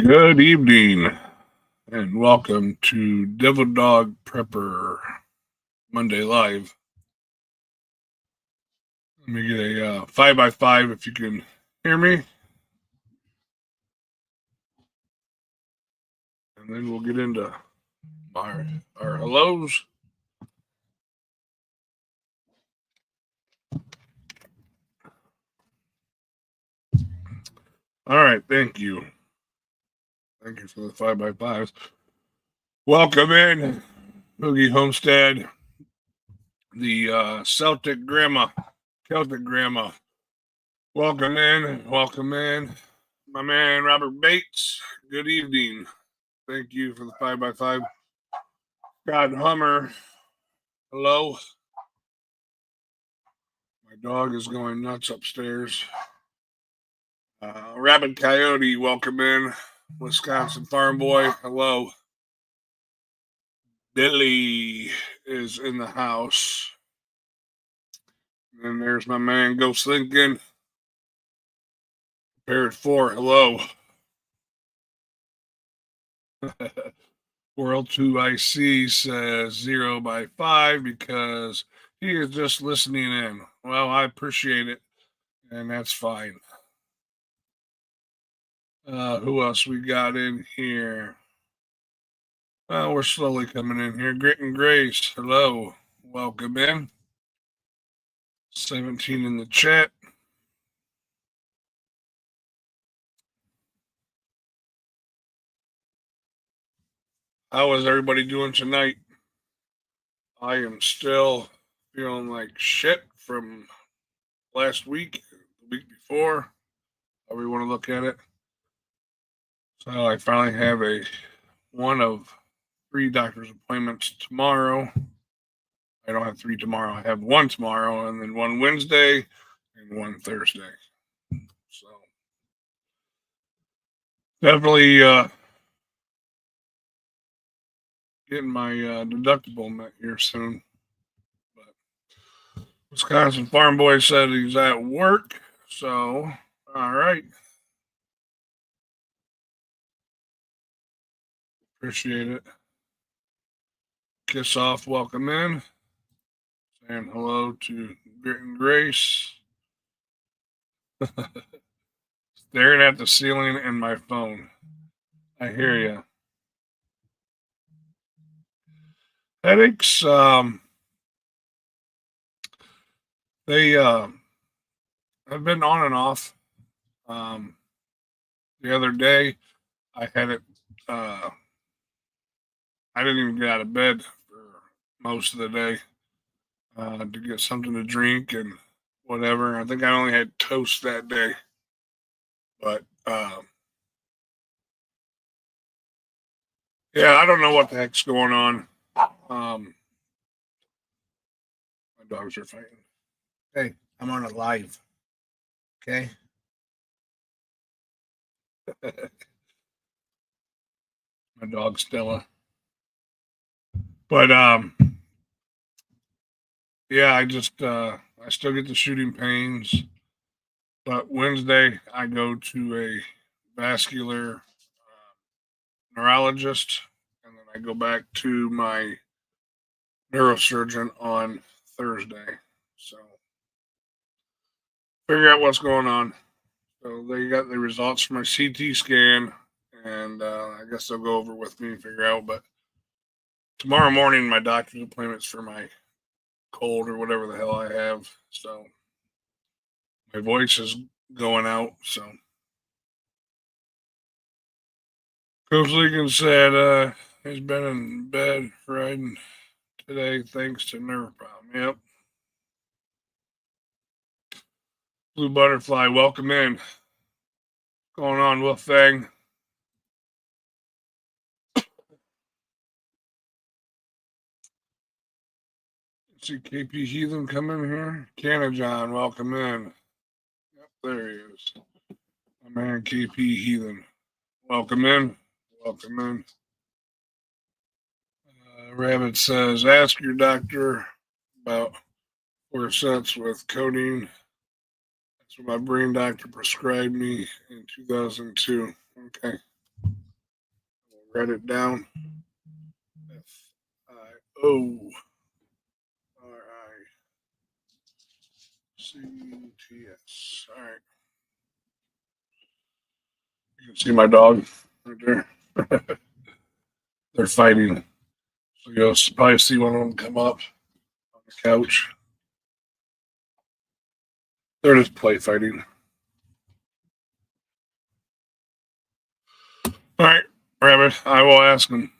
Good evening and welcome to Devil Dog Prepper Monday Live. Let me get a 5x5 if you can hear me. And then we'll get into our hellos. All right, thank you. Thank you for the 5x5s. Welcome in, Boogie Homestead, the Celtic Grandma, Celtic Grandma. Welcome in, my man Robert Bates. Good evening. Thank you for the 5x5. God Hummer. Hello. My dog is going nuts upstairs. Rabbit Coyote, welcome in. Wisconsin Farm Boy, hello. Billy is in the house. And there's my man Ghost Lincoln. Parrot 4, hello. World 2 IC says 0x5 because he is just listening in. Well, I appreciate it, and that's fine. Who else we got in here? Well, we're slowly coming in here. Grit and Grace, hello. Welcome in. 17 in the chat. How is everybody doing tonight? I am still feeling like shit from last week, the week before, however you want to look at it. So I finally have one of 3 doctor's appointments tomorrow. I don't have 3 tomorrow. I have 1 tomorrow, and then 1 Wednesday and 1 Thursday. So definitely getting my deductible met here soon. But Wisconsin Farm Boy said he's at work. So, all right. Appreciate it. Kiss off, welcome in. Saying hello to Grit and Grace. Staring at the ceiling and my phone. I hear you. Headaches, they have been on and off. The other day, I had it. I didn't even get out of bed for most of the day to get something to drink and whatever. I think I only had toast that day, but yeah, I don't know what the heck's going on. My dogs are fighting. Hey, I'm on a live. Okay. My dog Stella. But yeah, I still get the shooting pains. But Wednesday I go to a vascular neurologist, and then I go back to my neurosurgeon on Thursday. So figure out what's going on. So they got the results from my CT scan, and I guess they'll go over with me and figure out. But tomorrow morning, my doctor's appointment's for my cold or whatever the hell I have. So my voice is going out. So Coach Lincoln said he's been in bed riding today thanks to nerve problem. Yep. Blue Butterfly, welcome in. What's going on, Wolfgang? See KP Heathen come in here. Canna John, welcome in. Yep, there he is. My man KP Heathen. Welcome in. Welcome in. Rabbit says, ask your doctor about 4 cents with codeine. That's what my brain doctor prescribed me in 2002. Okay. Write it down. FIORICTS. All right. You can see my dog right there. They're fighting. So you'll probably see one of them come up on the couch. They're just play fighting. All right, Rabbit. I will ask them.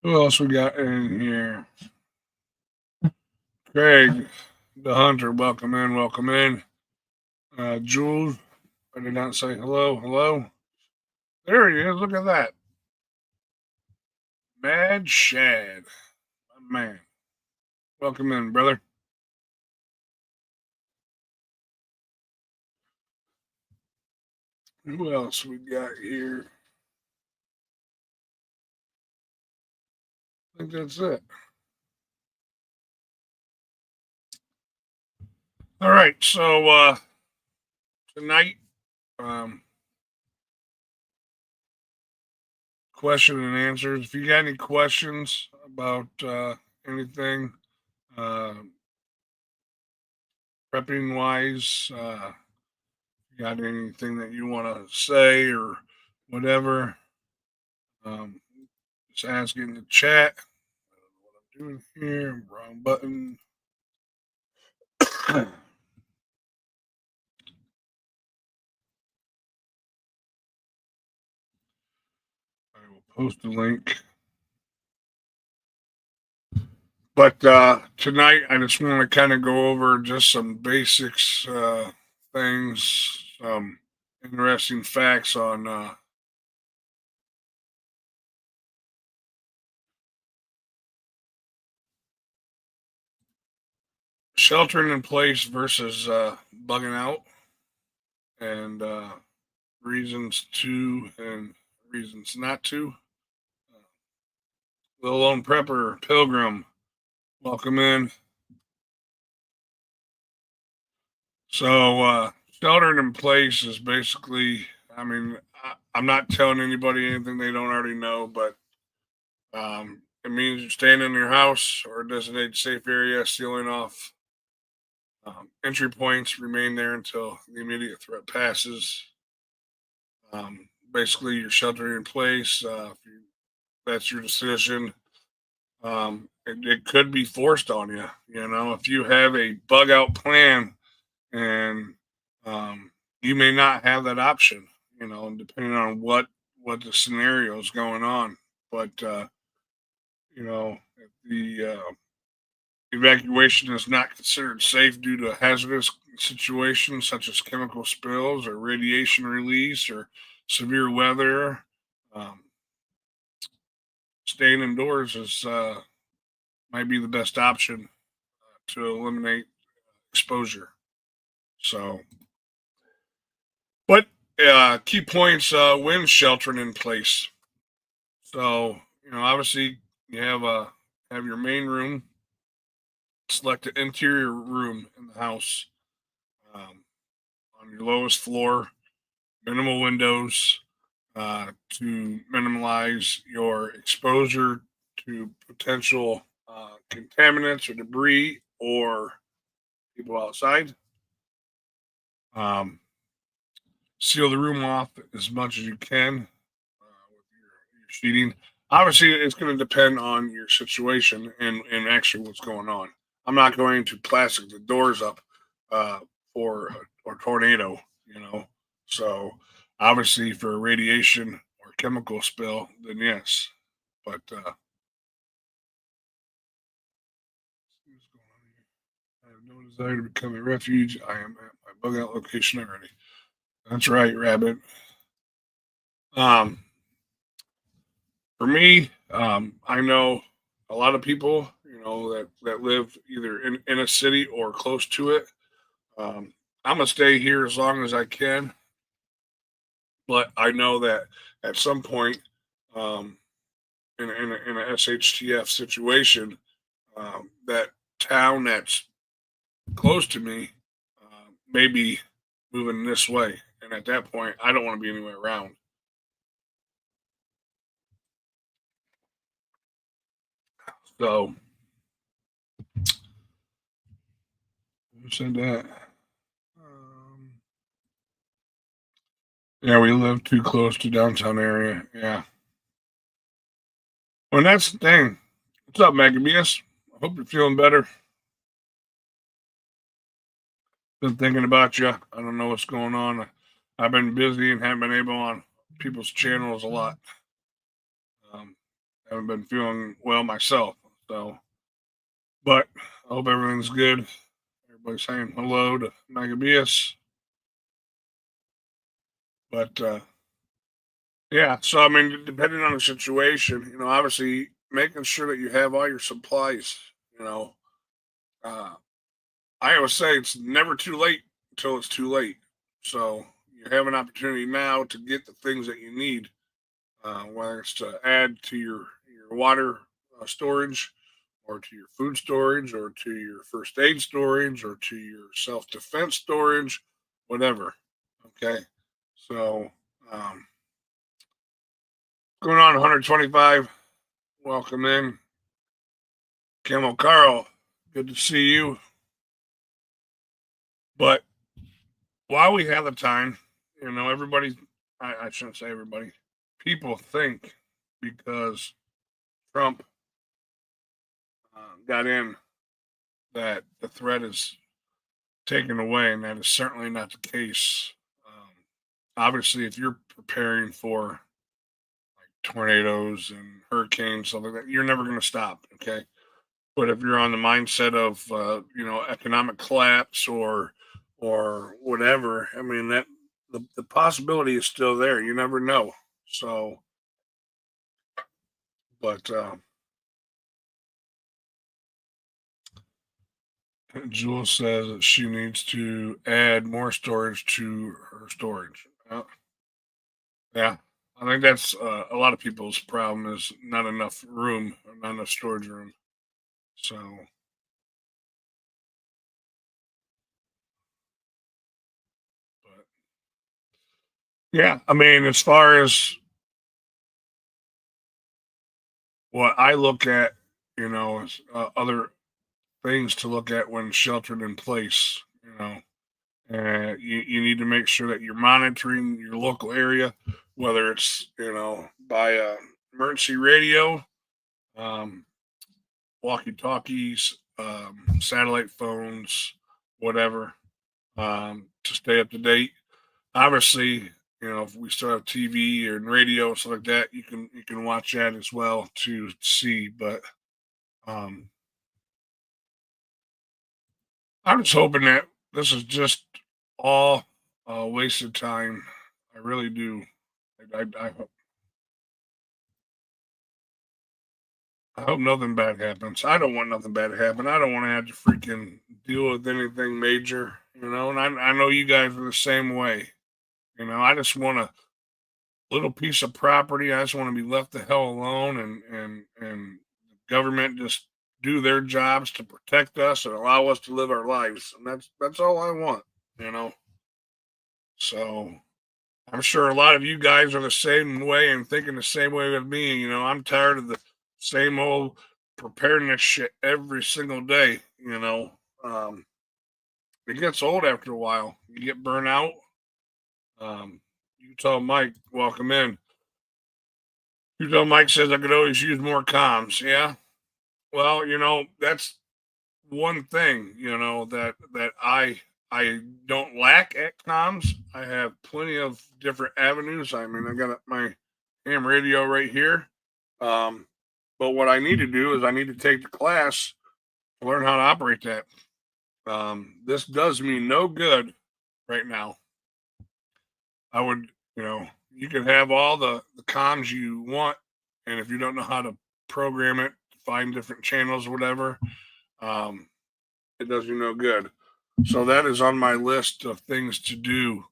Who else we got in here? Craig, the hunter. Welcome in. Welcome in. Jules. I did not say hello. Hello. There he is. Look at that. Mad Shad. My man. Welcome in, brother. Who else we got here? I think that's it. All right. So tonight, question and answers. If you got any questions about anything, prepping wise, you got anything that you want to say or whatever, just ask in the chat. I don't know what I'm doing here. Wrong button. I will post a link. But tonight, I just want to kind of go over just some basics, things, some interesting facts on sheltering in place versus bugging out, and reasons to and reasons not to. The Lone Prepper Pilgrim, welcome in. So, sheltering in place is basically, I mean, I'm not telling anybody anything they don't already know, but it means you're staying in your house or a designated safe area, sealing off entry points, remain there until the immediate threat passes. Basically, you're sheltering in place. That's your decision. It could be forced on you. You know, if you have a bug out plan and you may not have that option. You know, depending on what the scenario is going on. But you know, if the evacuation is not considered safe due to hazardous situations such as chemical spills or radiation release or severe weather. Um, Staying indoors is might be the best option to eliminate exposure. So, but key points when sheltering in place. So, you know, obviously you have your main room. Select an interior room in the house on your lowest floor, minimal windows to minimize your exposure to potential contaminants or debris or people outside. Seal the room off as much as you can with your sheeting. Obviously, it's going to depend on your situation and actually what's going on. I'm not going to plastic the doors up for a tornado, you know. So, obviously, for a radiation or chemical spill, then yes. But I have no desire to become a refuge. I am at my bug out location already. That's right, Rabbit. Um, for me, I know a lot of people, you know, that live either in a city or close to it. I'm gonna stay here as long as I can, but I know that at some point, um, in a SHTF situation, that town that's close to me may be moving this way, And at that point, I don't want to be anywhere around. So, who said that? Um, yeah, we live too close to downtown area. Yeah. Well, that's the thing. What's up, Megabeus? I hope you're feeling better. Been thinking about you. I don't know what's going on. I've been busy and haven't been able on people's channels a lot. Um, haven't been feeling well myself. So, but I hope everything's good. Everybody's saying hello to Megabeus. But yeah, so I mean, depending on the situation, obviously making sure that you have all your supplies. You know, uh, I always say it's never too late until it's too late. So you have an opportunity now to get the things that you need, whether it's to add to your water storage, or to your food storage, or to your first aid storage, or to your self defense storage, whatever. Okay, so going on 125. Welcome in, Camel Carl. Good to see you. But while we have the time, everybody, I shouldn't say everybody, people think because Trump got in that the threat is taken away, and that is certainly not the case. Um, Obviously, if you're preparing for tornadoes and hurricanes, stuff like that, you're never going to stop. Okay. But if you're on the mindset of economic collapse or whatever, I mean that the possibility is still there. You never know. So, but Jewel says that she needs to add more storage to her storage. Yeah, I think that's a lot of people's problem is not enough room, not enough storage room. So, but yeah, I mean, as far as what I look at, is other things to look at when sheltered in place. You need to make sure that you're monitoring your local area, whether it's by emergency radio, um, walkie talkies, satellite phones, whatever, to stay up to date. Obviously, if we still have TV or radio and stuff like that, you can watch that as well to see. But um, I'm just hoping that this is just all wasted time. I really do. I hope nothing bad happens. I don't want nothing bad to happen. I don't want to have to freaking deal with anything major, and I know you guys are the same way. I just want a little piece of property. I just want to be left the hell alone, and the government just do their jobs to protect us and allow us to live our lives. And that's all I want, you know. So I'm sure a lot of you guys are the same way and thinking the same way with me. I'm tired of the same old preparedness shit every single day. It gets old after a while. You get burnt out. You tell Mike, welcome in. You tell Mike says I could always use more comms. Yeah. Well, that's one thing, that I don't lack at comms. I have plenty of different avenues. I mean, I got my ham radio right here. Um, but what I need to do is I need to take the class to learn how to operate that. This does me no good right now. I would, you can have all the comms you want, and if you don't know how to program it, find different channels or whatever, um, it does you no good. So that is on my list of things to do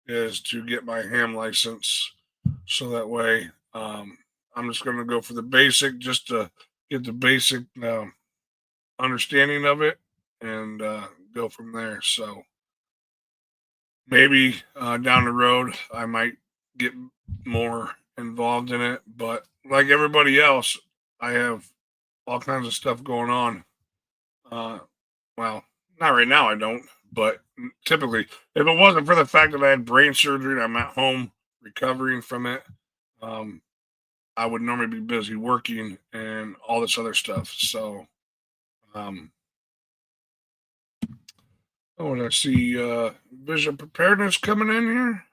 is to get my ham license. So that way, I'm just going to go for the basic, just to get the basic understanding of it, and go from there. So maybe down the road I might get more involved in it. But like everybody else, I have all kinds of stuff going on. Well, not right now, I don't. But typically, if it wasn't for the fact that I had brain surgery and I'm at home recovering from it, um, I would normally be busy working and all this other stuff. So, um, oh, and I see vision preparedness coming in here.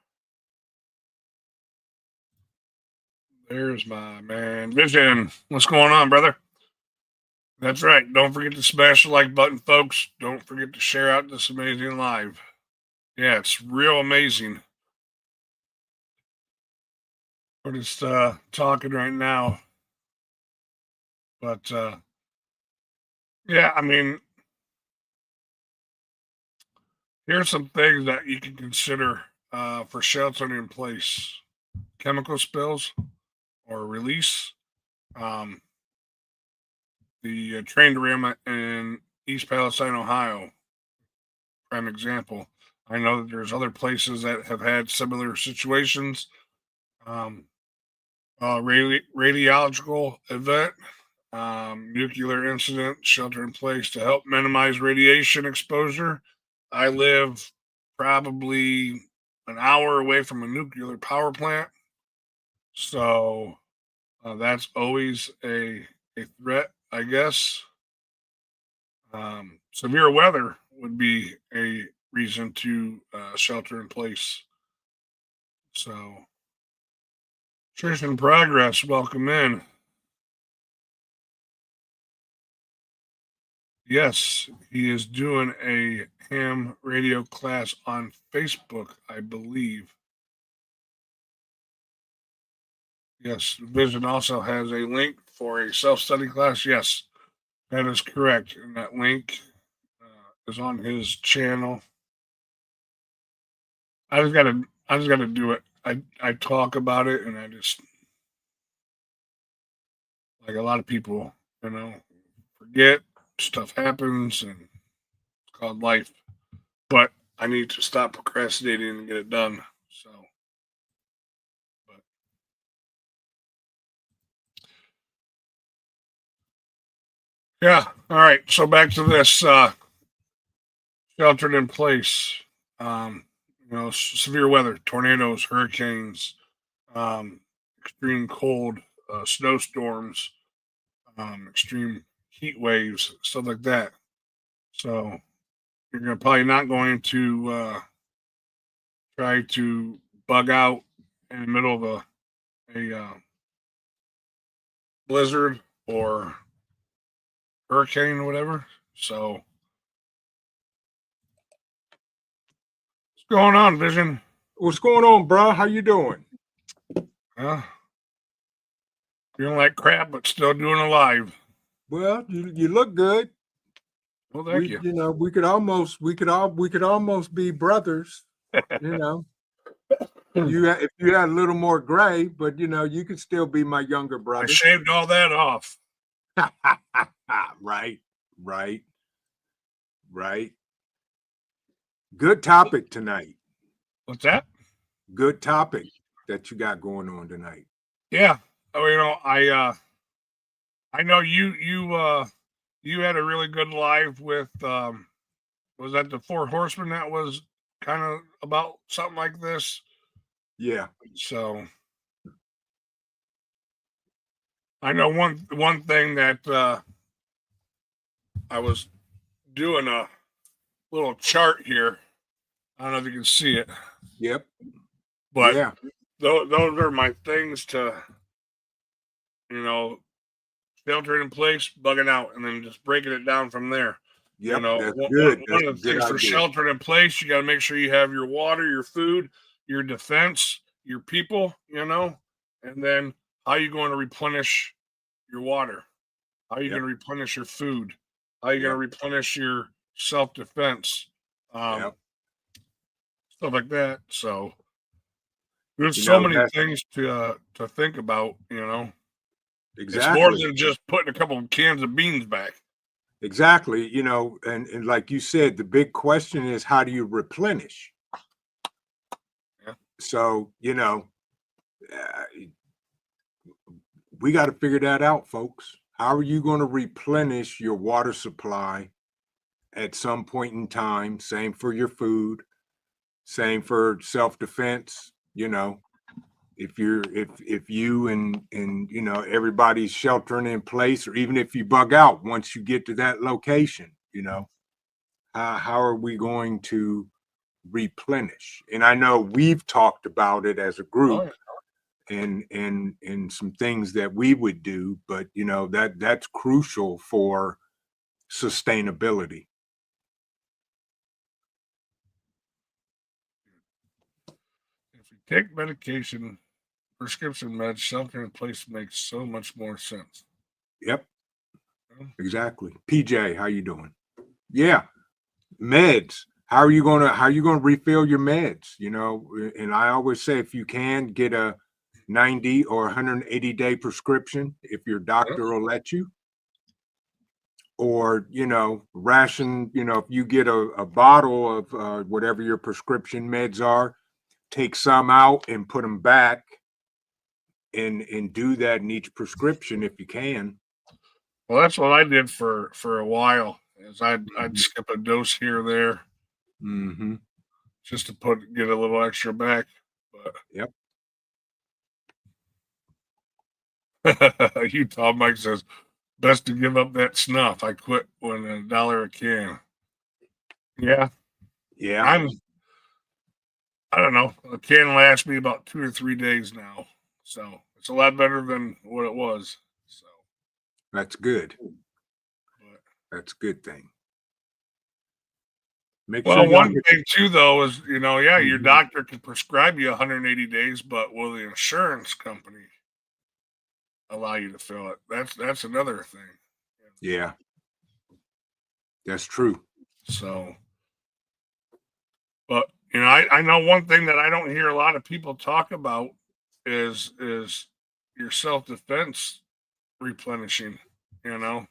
There's my man, Vision. What's going on, brother? That's right. Don't forget to smash the like button, folks. Don't forget to share out this amazing live. Yeah, it's real amazing. We're just talking right now. But yeah, I mean, here's some things that you can consider for sheltering in place: chemical spills or release. Um, the train derailment in East Palestine, Ohio, prime example. I know that there's other places that have had similar situations. Um, radiological event, nuclear incident, shelter in place to help minimize radiation exposure. I live probably an hour away from a nuclear power plant, so that's always a threat, I guess. Severe weather would be a reason to shelter in place. So, Church in Progress, welcome in. Yes, he is doing a ham radio class on Facebook, I believe. Yes, Vision also has a link for a self-study class. Yes, that is correct, and that link is on his channel. I just gotta do it. I talk about it, and I just like a lot of people, you know, forget stuff happens, and it's called life. But I need to stop procrastinating and get it done. So, but yeah, all right. So back to this sheltered in place. Um, severe weather, tornadoes, hurricanes, um, extreme cold, snowstorms, extreme heat waves, stuff like that. So you're probably not going to try to bug out in the middle of a blizzard or hurricane or whatever. So what's going on, Vision? What's going on, bro? How you doing? Feeling like crap, but still doing alive. Well, you look good. Well, thank you. We could almost be brothers. You know, if you had a little more gray, but you could still be my younger brother. I shaved all that off. Right. Good topic tonight. What's that? Good topic that you got going on tonight. Yeah. Oh, I know you had a really good live with was that the Four Horsemen that was kind of about something like this? Yeah. So I know one thing that I was doing a little chart here. I don't know if you can see it. Yep. But yeah, those are my things to, filter in place, bugging out, and then just breaking it down from there. Yep, that's good. One of the things for sheltering in place, you got to make sure you have your water, your food, your defense, your people, and then how are you going to replenish your water? How are you going to replenish your food? How are you going to replenish your self-defense? Stuff like that. So there's so many things to think about, Exactly. It's more than just putting a couple of cans of beans back. Exactly. And like you said, the big question is, how do you replenish? So, you know, uh, we got to figure that out, folks. How are you going to replenish your water supply at some point in time? Same for your food, same for self-defense. You know, if you and you know everybody's sheltering in place, or even if you bug out once you get to that location, you know, how are we going to replenish? And I know we've talked about it as a Oh, group yeah. and some things that we would do, but you know that's crucial for sustainability. If you take medication, prescription meds, shelter in place makes so much more sense. Yep, You know? exactly. PJ, how you doing? Yeah, meds. How are you gonna refill your meds? You know, and I always say if you can get a 90 or 180-day prescription, if your Yeah. doctor will let you, or you know, ration. You know, if you get a bottle of whatever your prescription meds are, take some out and put them back, and do that in each prescription if you can. Well, that's what I did for a while. Is I'd Mhm. skip a dose here or there Mhm. just to get a little extra back. Yep. But Utah Mike says best to give up that snuff. I quit when $1 a can. Yeah, Yeah. I'm. I don't know. A can lasts me about 2 or 3 days now, so it's a lot better than what it was. So, That's good. but That's a good thing. Make sure well, y'all one get. thing too, though, is yeah, your Mhm. doctor can prescribe you 180 days, but will the insurance company allow you to fill it? That's another thing. Yeah, that's true. So, but I know one thing that I don't hear a lot of people talk about is your self defense replenishing. You know,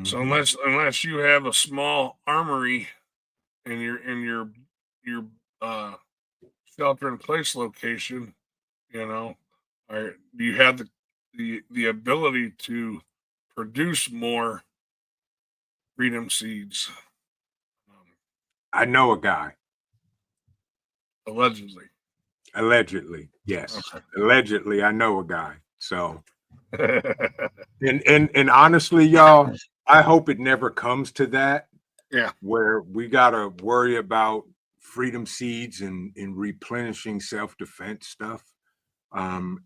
so Mhm. unless you have a small armory in your uh, shelter in place location, you know, or do you have the ability to produce more freedom seeds? I know a guy. Allegedly. Allegedly, yes. Okay. Allegedly, I know a guy. So, and honestly, y'all, I hope it never comes to that Yeah, where we gotta worry about freedom seeds and replenishing self-defense stuff.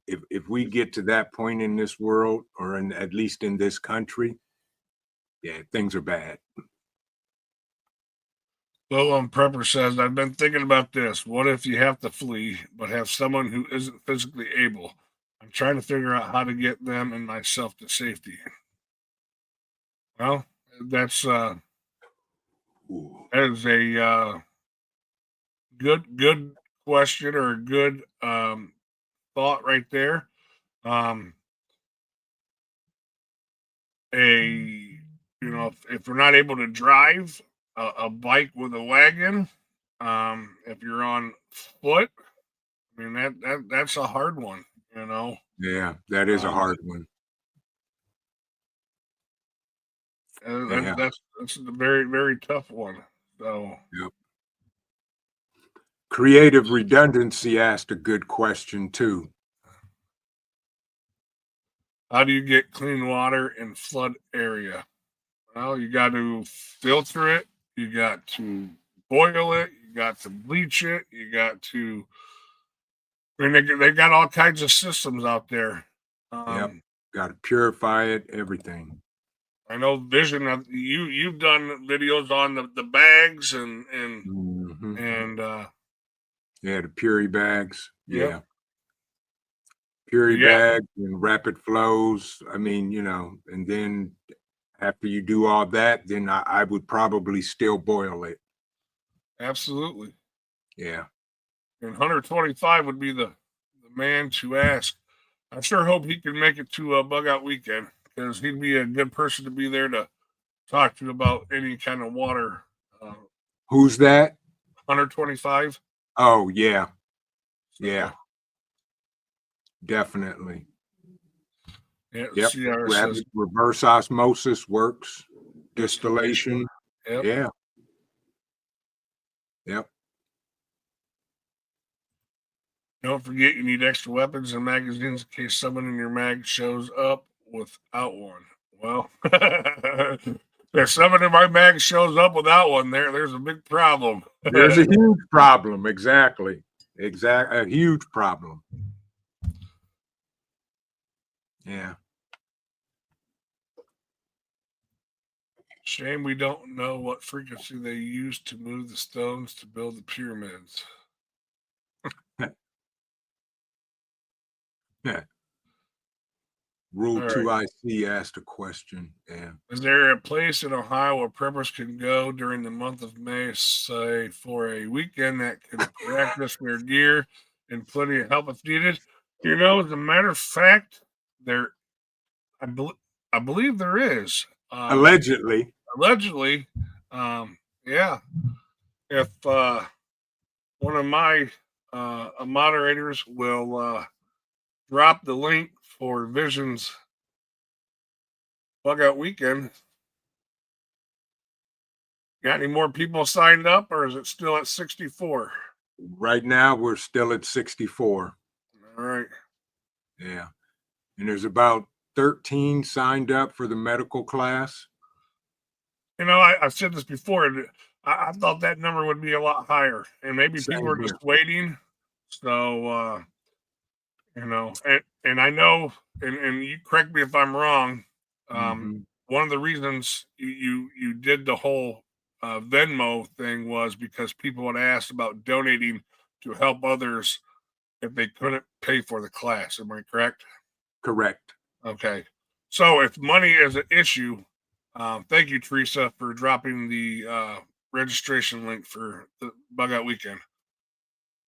If we get to that point in this world, or in at least in this country, yeah, things are bad. Lil Prepper says, I've been thinking about this. What if you have to flee, but have someone who isn't physically able? I'm trying to figure out how to get them and myself to safety. Well, that's Ooh. that is a good question or a good thought right there. Um, if we're not able to drive a bike with a wagon, if you're on foot, I mean that's a hard one. You know, Yeah, that is a um, hard one. Yeah, that's a very very tough one. So yep. Creative redundancy asked a good question too. how do you get clean water in flood area? Well, you got to filter it. You got to boil it. You got to bleach it. You got to. I mean, they got all kinds of systems out there. Yep. Um, Got to purify it, everything. I know Vision. You've done videos on the bags Hmm. and Yeah, the Puri bags. yep, Yeah. Puri yeah, bags and rapid flows. I mean, and then after you do all that, then I would probably still boil it. absolutely. Yeah. And 125 would be the man to ask. I sure hope he can make it to a bug out weekend because he'd be a good person to be there to talk to about any kind of water. Uh, Who's that? 125. Oh, yeah. Yeah, definitely. Yeah, Yep. CR says Reverse osmosis works. distillation. Distillation. Yep. Yeah. Yep. Don't forget you need extra weapons and magazines in case someone in your mag shows up without one. Well, if someone in my mag shows up without one, there's a big problem. There's a huge problem. Exactly. A huge problem. Yeah. Shame we don't know what frequency they used to move the stones to build the pyramids. Yeah. Rule All 2IC asked a question. Yeah. Is there a place in Ohio where preppers can go during the month of May, say for a weekend, that can practice their gear and plenty of help if needed? As a matter of fact, there I, bel I believe there is. Allegedly. Allegedly, yeah. If one of my moderators will drop the link for Vision's Bug Out Weekend. Got any more people signed up, or is it still at 64? Right now, we're still at 64. All right. Yeah. And there's about 13 signed up for the medical class. I've said this before, and I thought that number would be a lot higher, and maybe people Same are here. just waiting. So, and I know, and you correct me if I'm wrong. Mhm. One of the reasons you did the whole Venmo thing was because people had asked about donating to help others if they couldn't pay for the class. Am I correct? Correct. Okay. So if money is an issue, thank you, Teresa, for dropping the registration link for the Bug Out Weekend.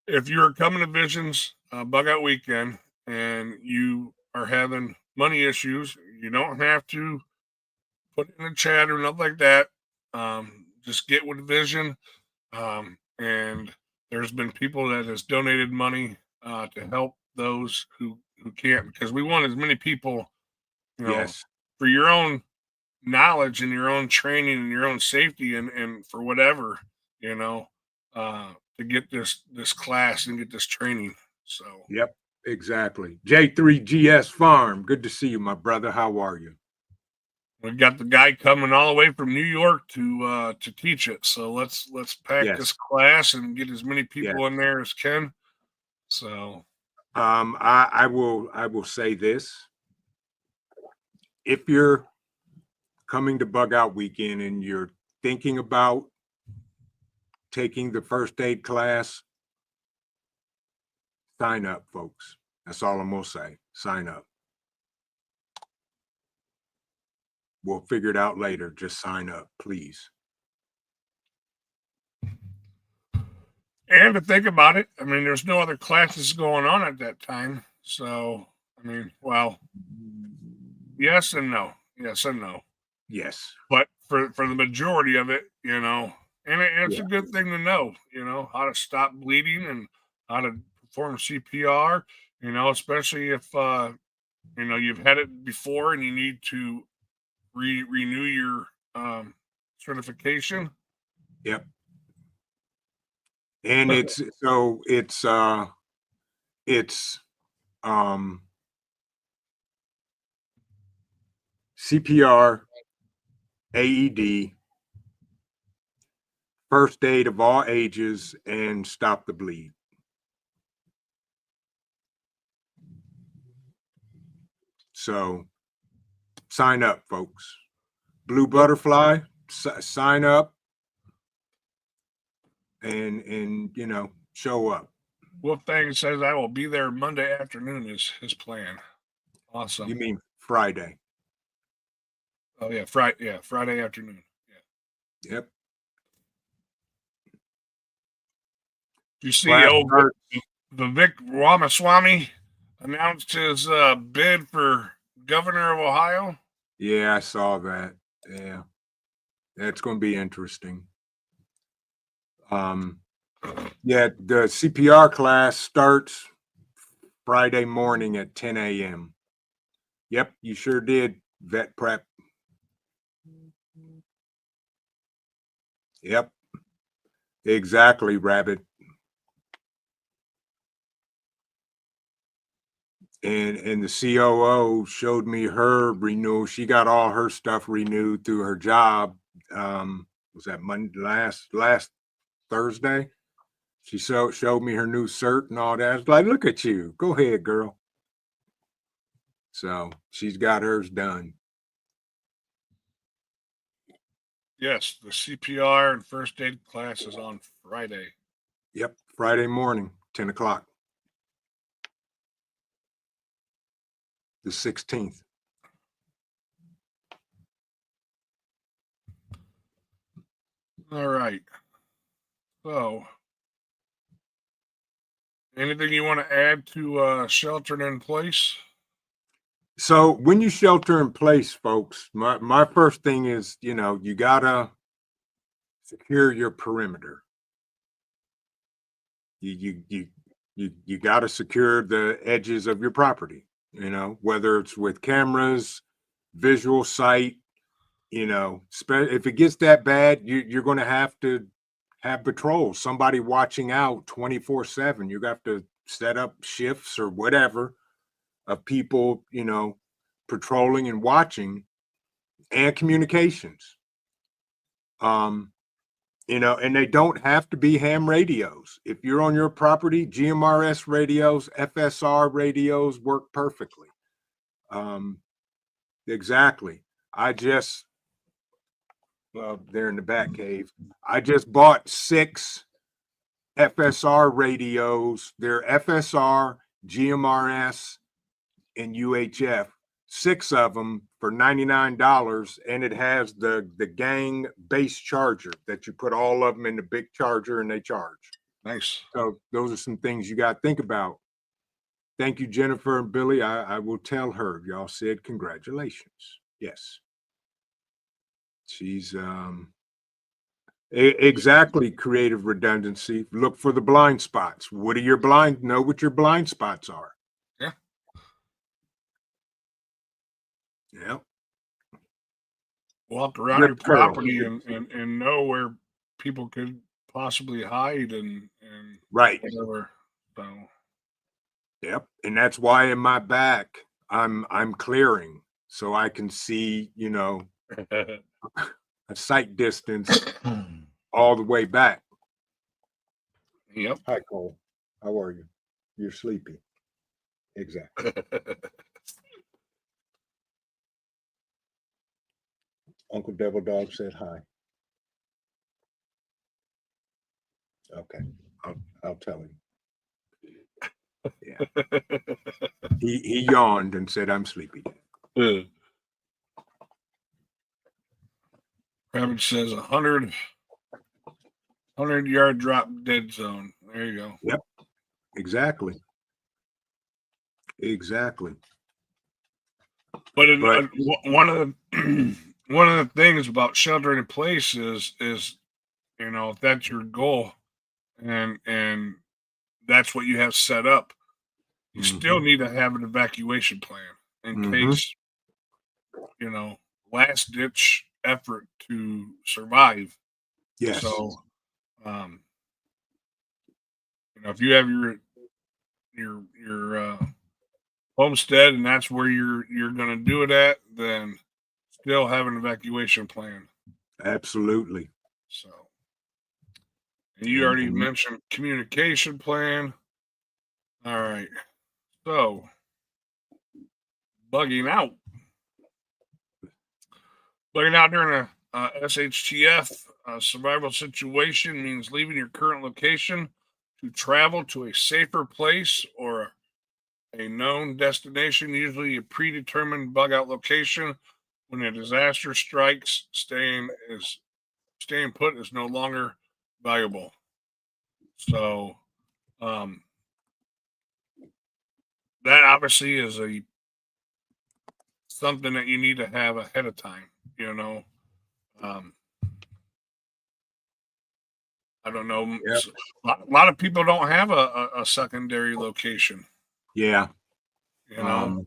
If you're coming to Vision's Bug Out Weekend and you are having money issues, you don't have to put it in the chat or nothing like that. Just get with Vision. And there's been people that has donated money to help those who can't, because we want as many people, Yes. for your own knowledge and your own training and your own safety and for whatever, to get this class and get this training. So Yep. Exactly. J3GS Farm. Good to see you, my brother. How are you? we've got the guy coming all the way from New York to teach it. So let's pack Yes. this class and get as many people Yes. in there as can. So I will say this. If you're coming to Bug Out Weekend and you're thinking about taking the first aid class, sign up, folks. That's all I'm gonna say. Sign up. We'll figure it out later. Just sign up, please. and to think about it, I mean, there's no other classes going on at that time. So I mean, well, yes and no. Yes and no. Yes. But for the majority of it, and it's Yeah. a good thing to know, how to stop bleeding and how to perform CPR, especially if you've had it before and you need to renew your certification. Yep. And it's CPR, AED, first aid of all ages, and stop the bleed. So sign up, folks. Blue Butterfly, sign up and show up. Wolfgang says I will be there Monday afternoon is his plan. Awesome. You mean Friday? Oh yeah, Friday afternoon. Yeah. Yep. You see, Class starts. Vivek Ramaswamy announced his bid for governor of Ohio. Yeah, I saw that. Yeah, that's going to be interesting. Yeah, the CPR class starts Friday morning at 10 a.m. Yep, you sure did, vet prep. Yep, exactly, Rabbit. And the COO showed me her renewal. She got all her stuff renewed through her job. Was that Monday last Thursday? She showed me her new cert and all that. I was like, look at you. Go ahead, girl. So she's got hers done. Yes, the CPR and first aid class is on Friday. Yep, Friday morning, 10 o'clock. The 16th. All right. So, anything you want to add to sheltering in place? So when you shelter in place, folks, my first thing is, you gotta secure your perimeter. You got to secure the edges of your property, whether it's with cameras, visual sight, if it gets that bad, you're going to have patrols, somebody watching out 24/7. You have to set up shifts or whatever of people, patrolling and watching, and communications. And they don't have to be ham radios. If you're on your property, GMRS radios, FSR radios work perfectly. Exactly. They're in the back cave. I just bought 6 FSR radios. They're FSR, GMRS, and UHF. 6 of them for $99, and it has the gang base charger that you put all of them in the big charger and they charge. Nice. So those are some things you got to think about. Thank you, Jennifer and Billy. I will tell her y'all said congratulations. Yes, she's exactly, creative redundancy. Look for the blind spots. What are your know what your blind spots are? Yeah. Yeah. Walk around your property and know where people could possibly hide and right. whatever. So yep. And that's why in my back I'm clearing so I can see, a sight distance all the way back. Yep. Hi, Cole. How are you? You're sleepy. Exactly. Uncle Devil Dog said hi. Okay, I'll tell him. Yeah. He yawned and said, "I'm sleepy." Rabbit says 100-yard drop dead zone. There you go. Yep. Exactly. But one of the one of the things about sheltering in place is if that's your goal and that's what you have set up, you still need to have an evacuation plan in case last ditch effort to survive. Yes. So if you have your homestead and that's where you're going to do it at, then still have an evacuation plan. Absolutely. So, and you already mentioned communication plan. All right. So, bugging out during a SHTF survival situation means leaving your current location to travel to a safer place or a known destination, usually a predetermined bug out location. When a disaster strikes, staying put is no longer valuable. So, that obviously is something that you need to have ahead of time. I don't know. Yep. A lot of people don't have a secondary location. Yeah. You know,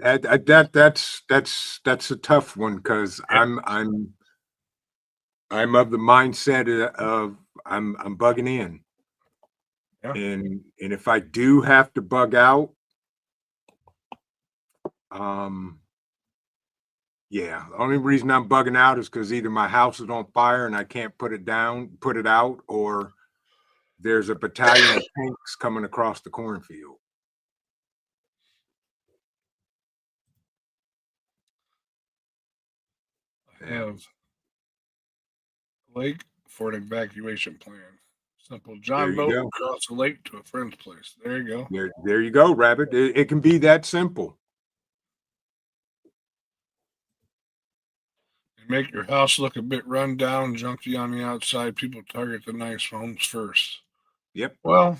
That's a tough one because I'm of the mindset of I'm bugging in, yeah. and if I do have to bug out, um, yeah, the only reason I'm bugging out is because either my house is on fire and I can't put it out, or there's a battalion of tanks coming across the cornfield. I Yeah, have lake for an evacuation plan. Simple there John you boat go. across the lake to a friend's place. There you go. There you go, Rabbit. It can be that simple. You make your house look a bit run down, junky on the outside. People target the nice homes first. Yep. Well,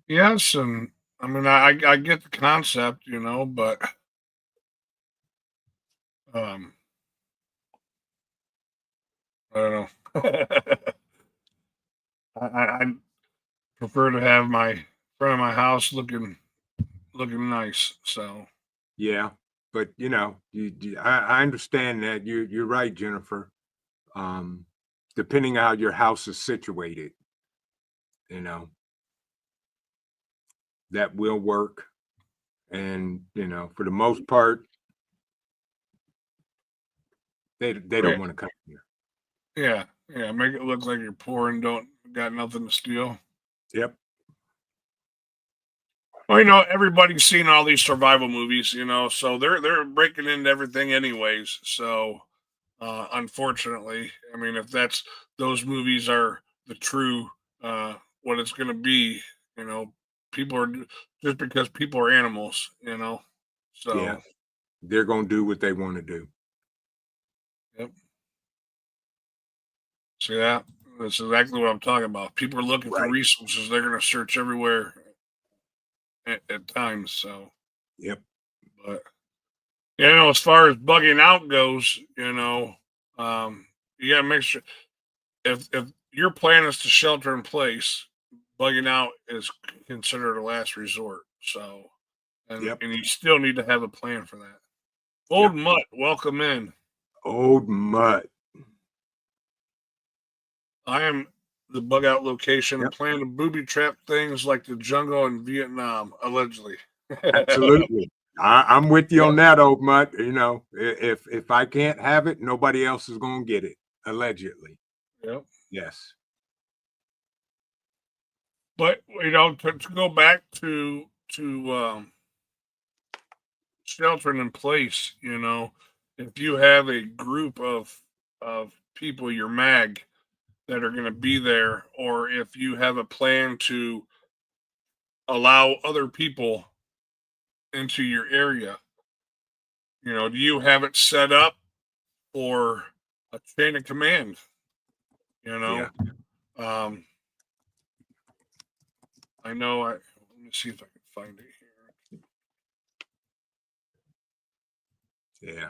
yes, and I mean I get the concept, you know, but um I don't know. I prefer to have my front of my house looking nice. So Yeah, but I understand that you're right, Jennifer. Um, Depending on how your house is situated, you know, that will work. And for the most part, they yeah, don't want to come here. yeah, make it look like you're poor and don't got nothing to steal. Yep. Well, you know, everybody's seen all these survival movies, you know, so they're breaking into everything anyways. So unfortunately, I mean, if that's those movies are the true what it's going to be, you know, people are just because people are animals, you know. Yeah, So they're gonna do what they want to do. yep, see that that's exactly what I'm talking about. People are looking for Right. resources; they're going to search everywhere at times. So, Yep. but you know, as far as bugging out goes, you know, you got to make sure if your plan is to shelter in place, bugging out is considered a last resort. So, Yep. and you still need to have a plan for that. Old Yep. Mutt, welcome in. Old Mutt. I am the bug out location and Yep. plan to booby trap things like the jungle in Vietnam, allegedly. Absolutely. I'm with you Yep, on that, Old Mutt. If I can't have it, nobody else is gonna get it. Allegedly. yep. Yes. But you know, to go back to sheltering in place, you know, if you have a group of people, your mag that are going to be there, or if you have a plan to allow other people into your area, you know, do you have it set up for a chain of command? You know, Yeah. um, I know. Let me see if I can find it here. Yeah.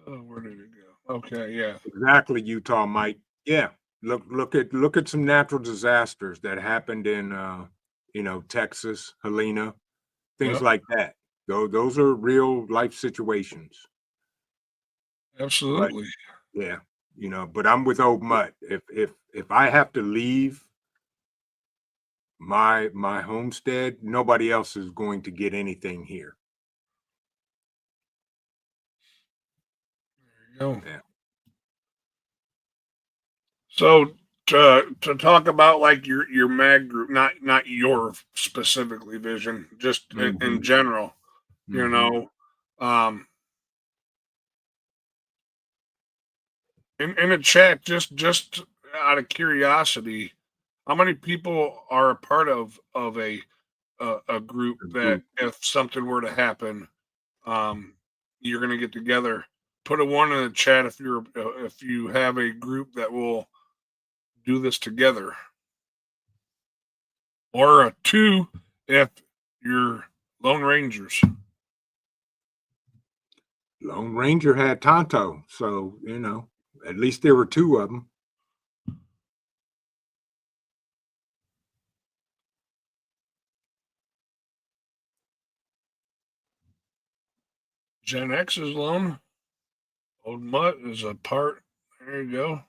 Oh, where did it go? Okay, yeah, Exactly, Utah, Mike. Yeah. Look at some natural disasters that happened in Texas, Helena, things yep, like that. Those are real life situations. But absolutely. yeah, but I'm with old Mutt. If I have to leave my homestead, nobody else is going to get anything here. There you go. Yeah. So to talk about like your mag group, not your specifically vision, just in Hmm. general, you Hmm. know, um, in a chat, just out of curiosity, how many people are a part of a group A that group. if something were to happen, um, you're gonna get together? Put a one in the chat if you have a group that will do this together. Or a two if you're Lone Rangers. Lone Ranger had Tonto, so at least there were two of them. Gen X is lone. Old Mutt is a part. There you go.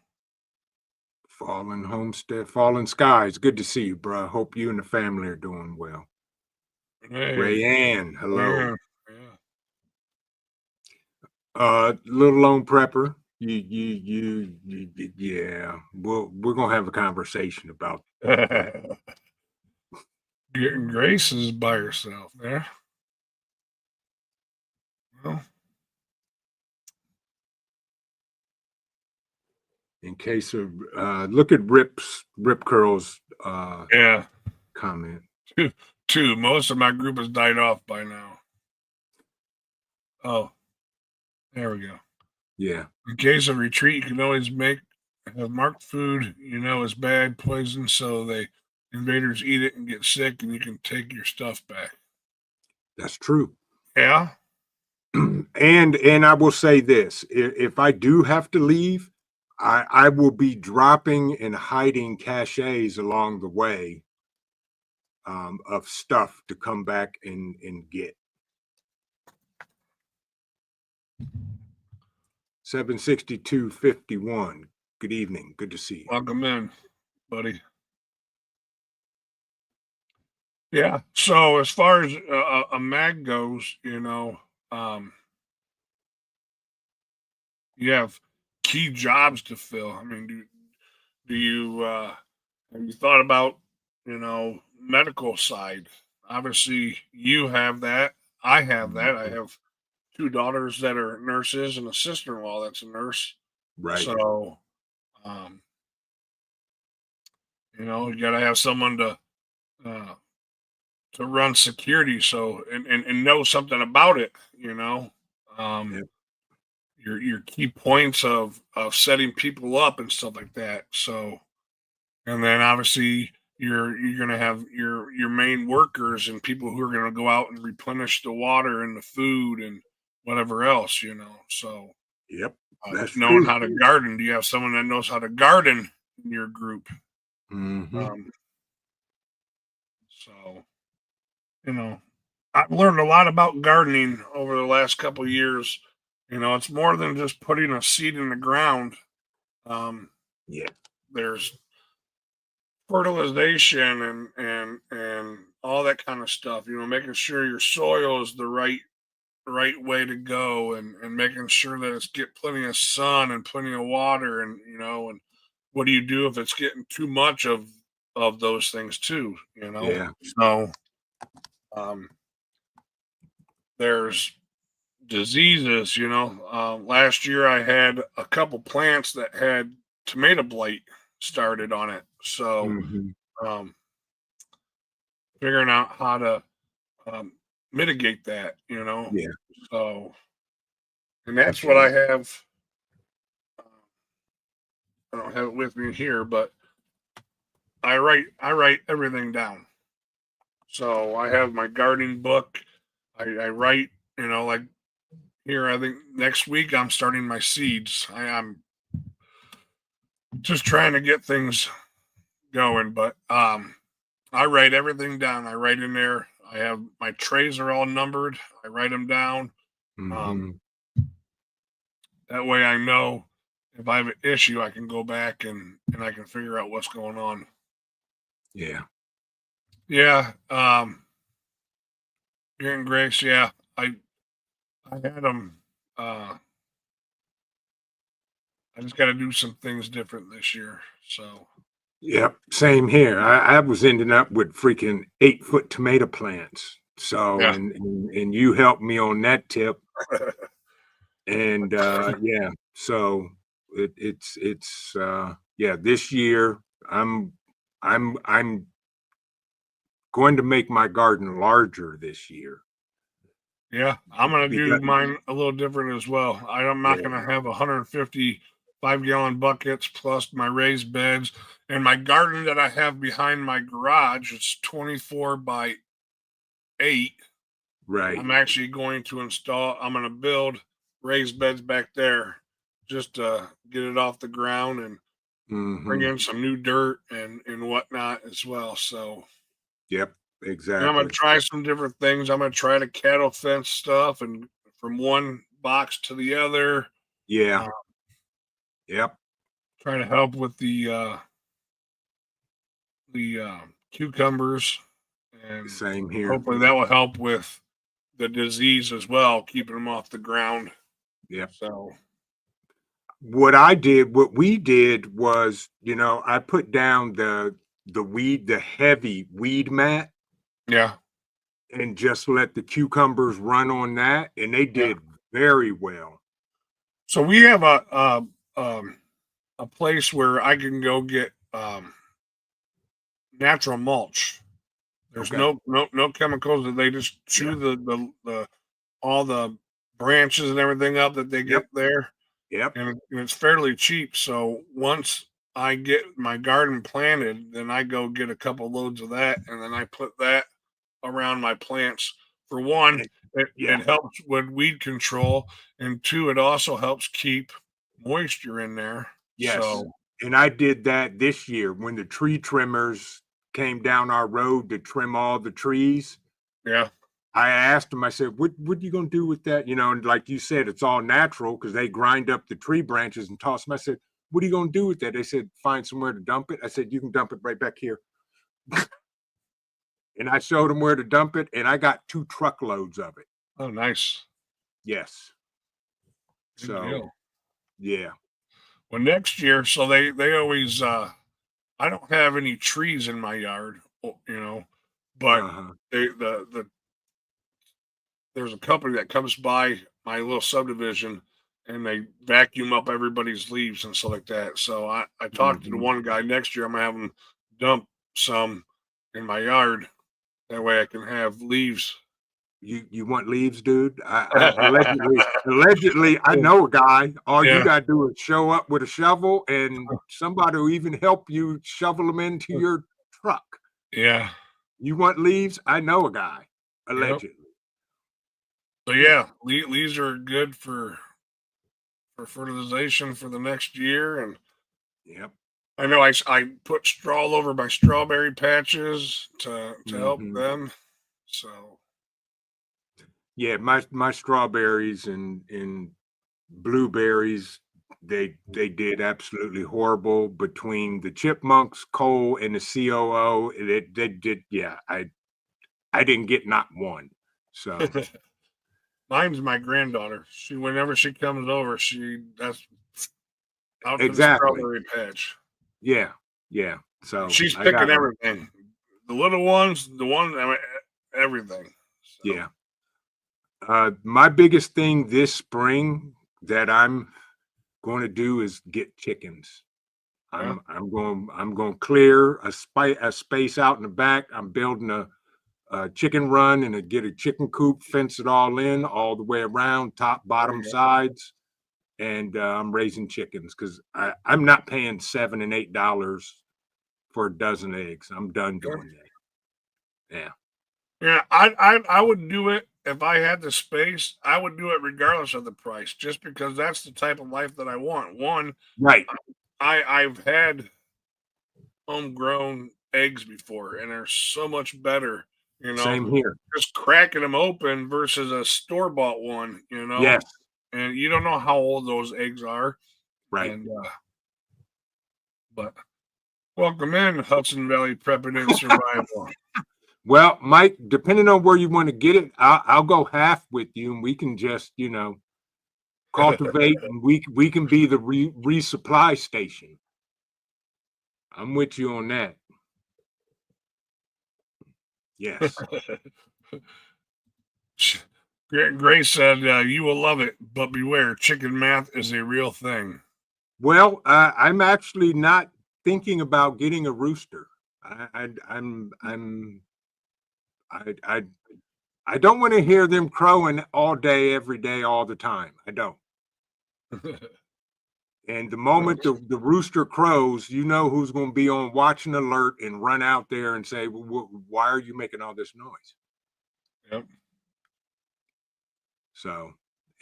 Fallen Homestead, Fallen Skies. Good to see you, bro. Hope you and the family are doing well. Hey, Rayanne, hello. yeah. Little Lone Prepper. Yeah. We're gonna have a conversation about Getting Grace is by herself there. Well, in case of look at Rip Curl's yeah. comment. Two. Most of my group has died off by now. Oh, there we go. Yeah. In case of retreat, you can always have marked food you know is bad, poison, so the invaders eat it and get sick, and you can take your stuff back. That's true. Yeah. And I will say this: if I do have to leave, I will be dropping and hiding caches along the way of stuff to come back and get. 76251. Good evening. Good to see you. Welcome in, buddy. Yeah. So as far as a mag goes, you have key jobs to fill. I mean, do you have you thought about medical side? Obviously, you have that. I have that. I have two daughters that are nurses and a sister-in-law that's a nurse. Right. So, you got to have someone uh, to run security. So and know something about it. Yep. Your key points of setting people up and stuff like that. So, and then obviously you're gonna have your main workers and people who are gonna go out and replenish the water and the food and whatever else. So Yep. That's knowing true. how to garden. Do you have someone that knows how to garden in your group? Mm-hmm. So I've learned a lot about gardening over the last couple of years. It's more than just putting a seed in the ground. Yeah. There's fertilization and all that kind of stuff. Making sure your soil is the right way to go, and making sure that it's get plenty of sun and plenty of water, and what do you do if it's getting too much of those things too? Yeah. So there's diseases. Last year I had a couple plants that had tomato blight started on it, so Mm-hmm. um, figuring out how to mitigate that. Yeah. So, and that's what I have. I don't have it with me here, but I write everything down. So I have my gardening book. I write, like here. I think next week I'm starting my seeds. I'm just trying to get things going, but I write everything down. I write in there. I have my trays are all numbered. I write them down. Um, Mm-hmm. that way I know if I have an issue, I can go back and I can figure out what's going on. Yeah. Yeah. Getting Grace. Yeah. I had them. I just got to do some things different this year. So. Yep. Same here. I was ending up with freaking 8-foot tomato plants. So Yeah. and you helped me on that tip. And yeah, so it's yeah, this year I'm going to make my garden larger this year. Yeah, I'm gonna do Because mine a little different as well. I'm not yeah, gonna have 150 5-gallon buckets plus my raised beds and my garden that I have behind my garage. It's 24 by 8. right. I'm actually going to install. I'm gonna build raised beds back there just to get it off the ground and bring Mm-hmm. in some new dirt and whatnot as well. So Yep. and I'm gonna Exactly. try some different things. I'm gonna try to cattle fence stuff and from one box to the other. Yeah. Uh, Yep. try to help with the cucumbers, and Same here. hopefully that will help with the disease as well, keeping them off the ground. Yep. So What we did was, I put down the heavy weed mat yeah, and just let the cucumbers run on that, and they yeah. did very well. So we have a place where I can go get natural mulch. There's Okay. no chemicals. That they just Yeah. chew the all the branches and everything up that they Yep. get there, Yep. and it's fairly cheap. So once I get my garden planted, then I go get a couple loads of that, and then I put that around my plants. For one, And it yeah. helps with weed control, and two, it also helps keep moisture in there. Yes. So And I did that this year when the tree trimmers came down our road to trim all the trees. yeah, I asked them, I said, what are you gonna do with that? And like you said, it's all natural because they grind up the tree branches and toss them. I said, what are you gonna do with that? They said, find somewhere to dump it. I said, you can dump it right back here. And I showed them where to dump it, and I got 2 truckloads of it. oh nice, Yes. good So deal. yeah. Well, next year, so they always I don't have any trees in my yard, but Uh-huh. the there's a company that comes by my little subdivision and they vacuum up everybody's leaves and stuff like that. So I talked to the Hmm. one guy next year. I'm gonna have him dump some in my yard. That way I can have leaves. You want leaves, dude? I allegedly I know a guy. All you Yeah, gotta do is show up with a shovel, and somebody will even help you shovel them into your truck. yeah, You want leaves? I know a guy. yep. Allegedly. So Yeah. yeah, leaves are good for fertilization for the next year. And Yep. I know I put straw all over my strawberry patches to help Hmm. them. So Yeah, my strawberries and blueberries, they did absolutely horrible between the chipmunks, coal, and the COO. They did, yeah. I didn't get not one. So mine's my granddaughter. She whenever she comes over, that's out to the exactly. strawberry patch. Yeah, yeah. So She's I picking got a everything. The little ones, I mean, everything. So yeah. My biggest thing this spring that I'm going to do is get chickens. yeah, I'm going to clear a space out in the back. I'm building a chicken run and get a chicken coop, fence it all in all the way around, top, there bottom, you go. sides, and I'm raising chickens because I'm not paying $7 and $8 for a dozen eggs. I'm done Yeah, doing that. Yeah. yeah. I would do it if I had the space. I would do it regardless of the price, just because that's the type of life that I want. One, Right. I've had homegrown eggs before, and they're so much better, you know, Same here. just cracking them open versus a store bought one, Yes. and you don't know how old those eggs are. Right. And but welcome in Hudson Valley Prepping and Survival. Well, Mike, depending on where you want to get it, I'll go half with you, and we can just, cultivate, and we can be the resupply station. I'm with you on that. Yes. Grace said, "You will love it, but beware, chicken math is a real thing." Well, I'm actually not thinking about getting a rooster. I I don't want to hear them crowing all day, every day, all the time. I don't. And the moment the rooster crows, you know who's going to be on watch and alert and run out there and say, "Why are you making all this noise?" Yep. So,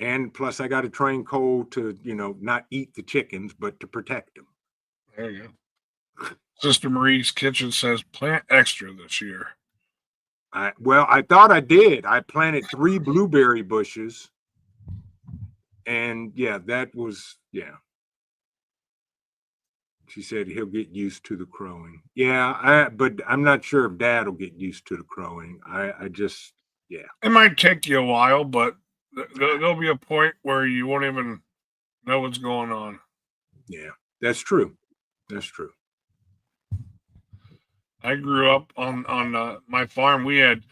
And plus I got to train Cole to, not eat the chickens, but to protect them. There you go. Sister Marie's Kitchen says plant extra this year. I thought I did. I planted 3 blueberry bushes. And that was, She said he'll get used to the crowing. Yeah, but I'm not sure if Dad will get used to the crowing. I just, It might take you a while, but there'll be a point where you won't even know what's going on. Yeah, that's true. That's true. I grew up on my farm. We had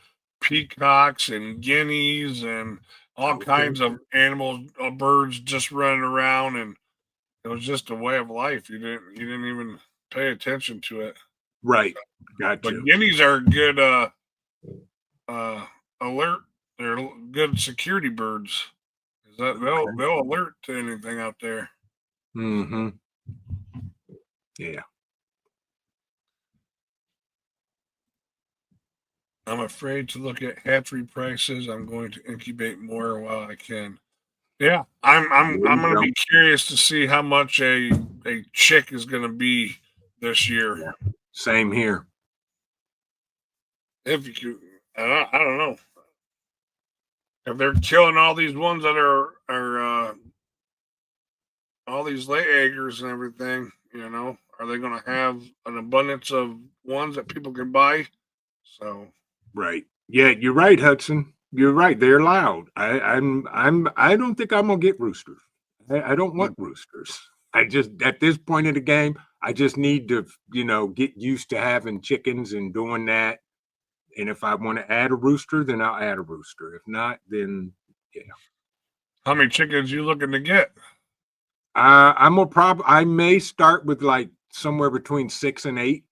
peacocks and guineas and all kinds of animals, birds just running around, and it was just a way of life. You didn't even pay attention to it. Right. Got But you. guineas are good alert. They're good security birds. They'll alert to anything out there. Mm-hmm. Yeah. I'm afraid to look at hatchery prices. I'm going to incubate more while I can. Yeah, I'm going to be curious to see how much a chick is going to be this year. Yeah. Same here. If you could, I don't know if they're killing all these ones that are all these lay eggers and everything. Are they going to have an abundance of ones that people can buy? So right. Yeah, you're right, Hudson. You're right. They're loud. I don't think I'm gonna get roosters. I don't want roosters. I just at this point in the game, I just need to, get used to having chickens and doing that. And if I want to add a rooster, then I'll add a rooster. If not, then how many chickens you looking to get? I may start with like somewhere between 6 and 8.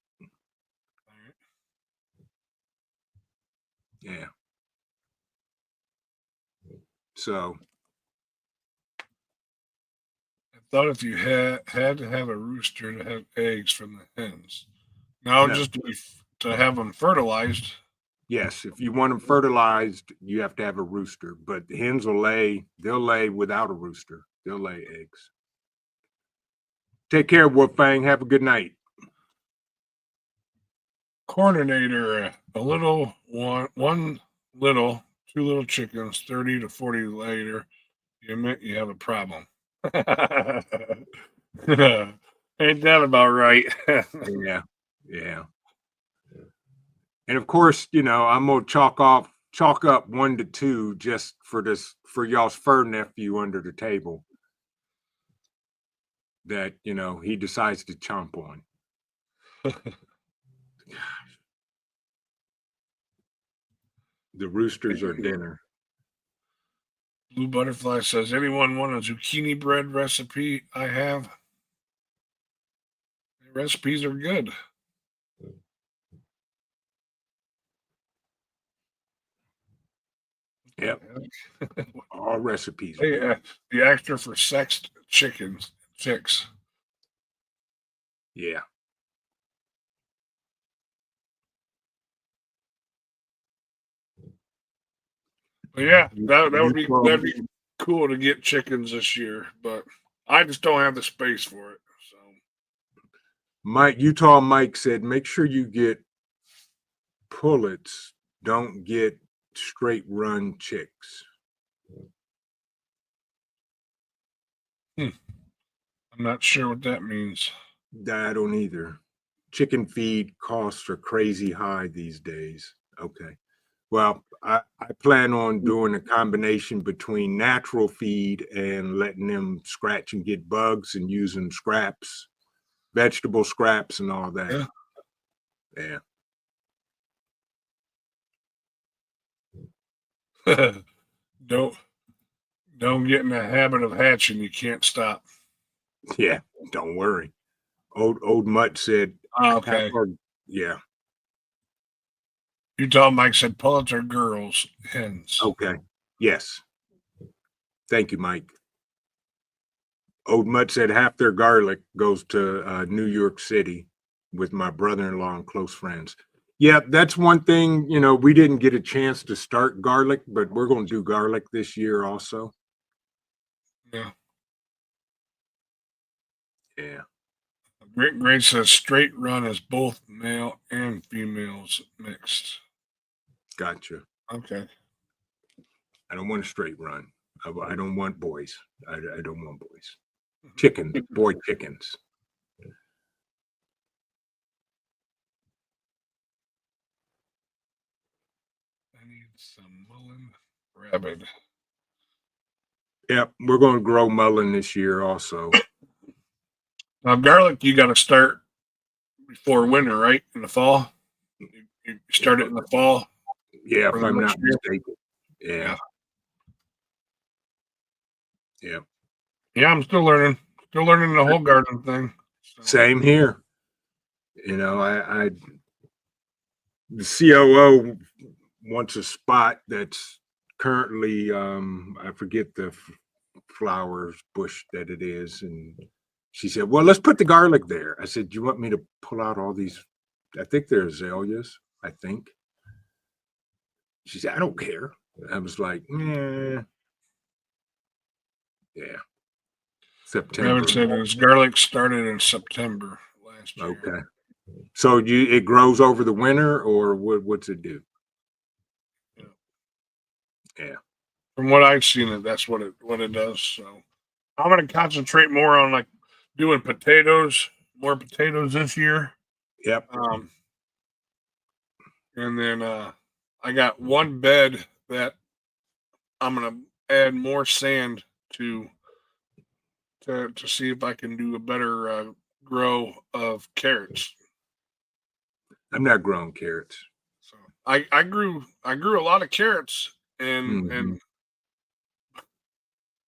Yeah. So I thought if you had to have a rooster to have eggs from the hens. No, just to have them fertilized. Yes, if you want them fertilized, you have to have a rooster. But the hens they'll lay without a rooster. They'll lay eggs. Take care, Wolfgang. Have a good night. Coordinator, a little one little, 2 little chickens, 30 to 40 later, you admit you have a problem. Ain't that about right? Yeah. And of course, I'm gonna chalk up 1 to 2 just for y'all's fur nephew under the table that he decides to chomp on. The roosters are dinner. Blue Butterfly says, anyone want a zucchini bread recipe? I have. The recipes are good. Yep. All recipes. Hey, the extra for sexed chicks. Yeah. But yeah, that'd be cool to get chickens this year, but I just don't have the space for it. So Utah Mike said, make sure you get pullets, don't get straight run chicks. I'm not sure what that means. I don't either. Chicken feed costs are crazy high these days. Okay. Well, I plan on doing a combination between natural feed and letting them scratch and get bugs and using scraps, vegetable scraps and all that. Yeah. Don't get in the habit of hatching. You can't stop. Yeah, don't worry. Old Mutt said, okay. Yeah. Utah Mike said pullets are girls, hens. Okay. Yes. Thank you, Mike. Old Mutt said half their garlic goes to New York City with my brother-in-law and close friends. Yeah, that's one thing, we didn't get a chance to start garlic, but we're going to do garlic this year also. Yeah. Yeah, Great says straight run is both male and females mixed. gotcha. Okay. I don't want a straight run. I don't want boys. I don't want boys. Chickens, boy chickens. I need some mullen rabbit. Yep, we're going to grow mullen this year also. Now garlic, you got to start before winter, right? In the fall. You start it in the fall. Yeah, For if the I'm next not year? mistaken. Yeah, yeah. Yeah, I'm still learning. Still learning the whole garden thing. So, Same here. You know, the COO wants a spot that's currently I forget the flowers bush that it is, and she said, "Well, let's put the garlic there." I said, "Do you want me to pull out all these? I think they're azaleas. I think." She said, "I don't care." I was like, "Yeah, yeah." September. Rabbit said his garlic started in September last year. Okay. So it grows over the winter, or what's it do? Yeah. Yeah. From what I've seen, that's what it does. So I'm gonna concentrate more on like doing potatoes, more potatoes this year. Yep. And then I got one bed that I'm gonna add more sand to to see if I can do a better grow of carrots. I'm not growing carrots. So I grew a lot of carrots and Mhm.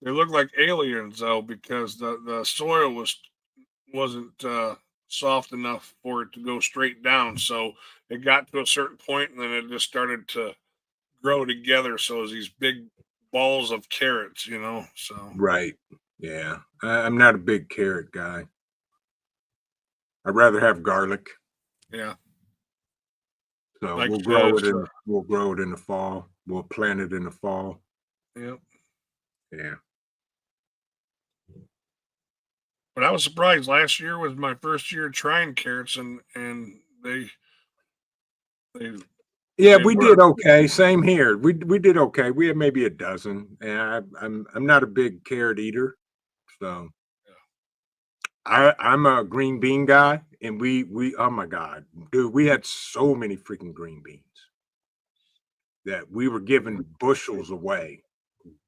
they look like aliens though because the soil wasn't soft enough for it to go straight down. So it got to a certain point and then it just started to grow together. So it was these big balls of carrots, you know. So Right. Yeah. I'm not a big carrot guy. I'd rather have garlic. yeah, So like we'll grow it in the fall. We'll plant it in the fall. yeah. Yeah. But I was surprised. Last year was my first year trying carrots, and they Yeah, they we did work. okay. Same here. We did okay. We had maybe a dozen. And I'm not a big carrot eater. So I'm a green bean guy, and we oh my god, dude, we had so many freaking green beans that we were giving bushels away,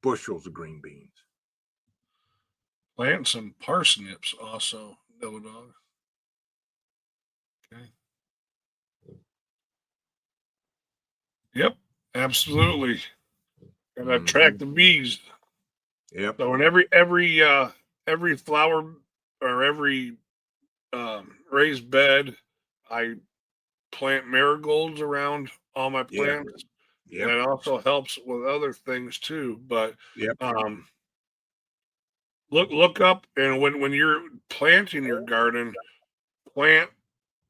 bushels of green beans. Plant some parsnips also, Devil Dog. Okay. Yep, absolutely. Gotta attract Mhm. the bees. Yep. So in every flower or every raised bed, I plant marigolds around all my Yeah. plants, and Yep. it also helps with other things too. But Yep. um, look up and when you're planting your garden, plant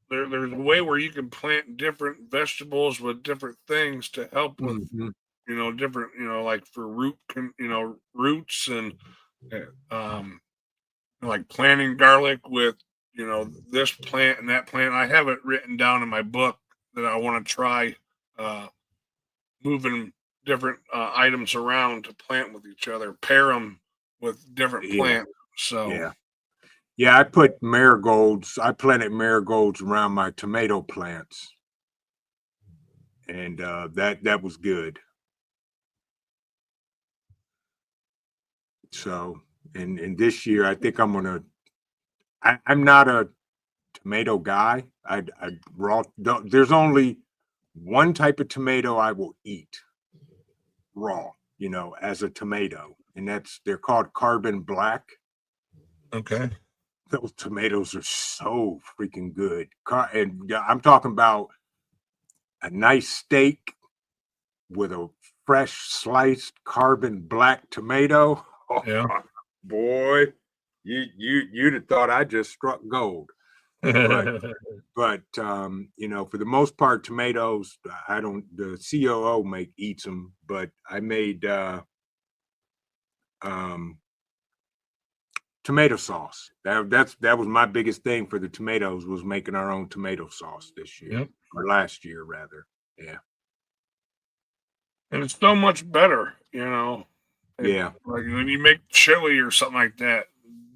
there's a way where you can plant different vegetables with different things to help with Mhm. different like for roots and like planting garlic with this plant and that plant. I have it written down in my book that I want to try uh, moving different items around to plant with each other, pair them with different Yeah. plants. So Yeah. Yeah, I put marigolds. I planted marigolds around my tomato plants, and that was good. So, and this year, I think I'm gonna. I'm not a tomato guy. I raw. There's only one type of tomato I will eat raw. As a tomato, and they're called carbon black. okay, Those tomatoes are so freaking good. And yeah, I'm talking about a nice steak with a fresh sliced carbon black tomato. yeah. Boy, you'd have thought I just struck gold. But for the most part, tomatoes, I don't. The COO eats them, but I made um tomato sauce. That was my biggest thing for the tomatoes, was making our own tomato sauce this year. Yep. Or last year rather. Yeah. And it's so much better, you know. Yeah. Like when you make chili or something like that,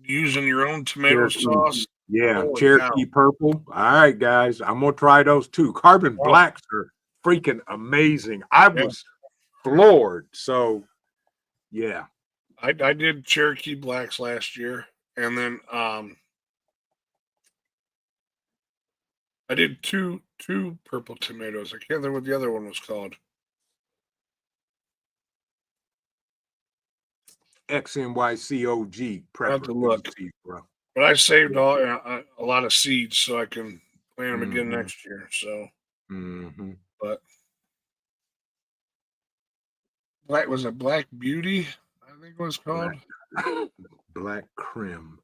using your own tomato Cherokee. sauce. Yeah, Holy Cherokee cow. purple. All right, guys, I'm gonna try those too. Carbon Oh, blacks are freaking amazing. I yeah. was floored. So yeah. I did Cherokee blacks last year, and then I did two purple tomatoes. I can't remember what the other one was called. XNYCOG I have to prepper. Good look, to see you, bro. but I saved Yeah. a lot of seeds so I can plant them again Mm-hmm. next year. So, Mm-hmm. but black was it Black Beauty? I think it was called. Black Crim.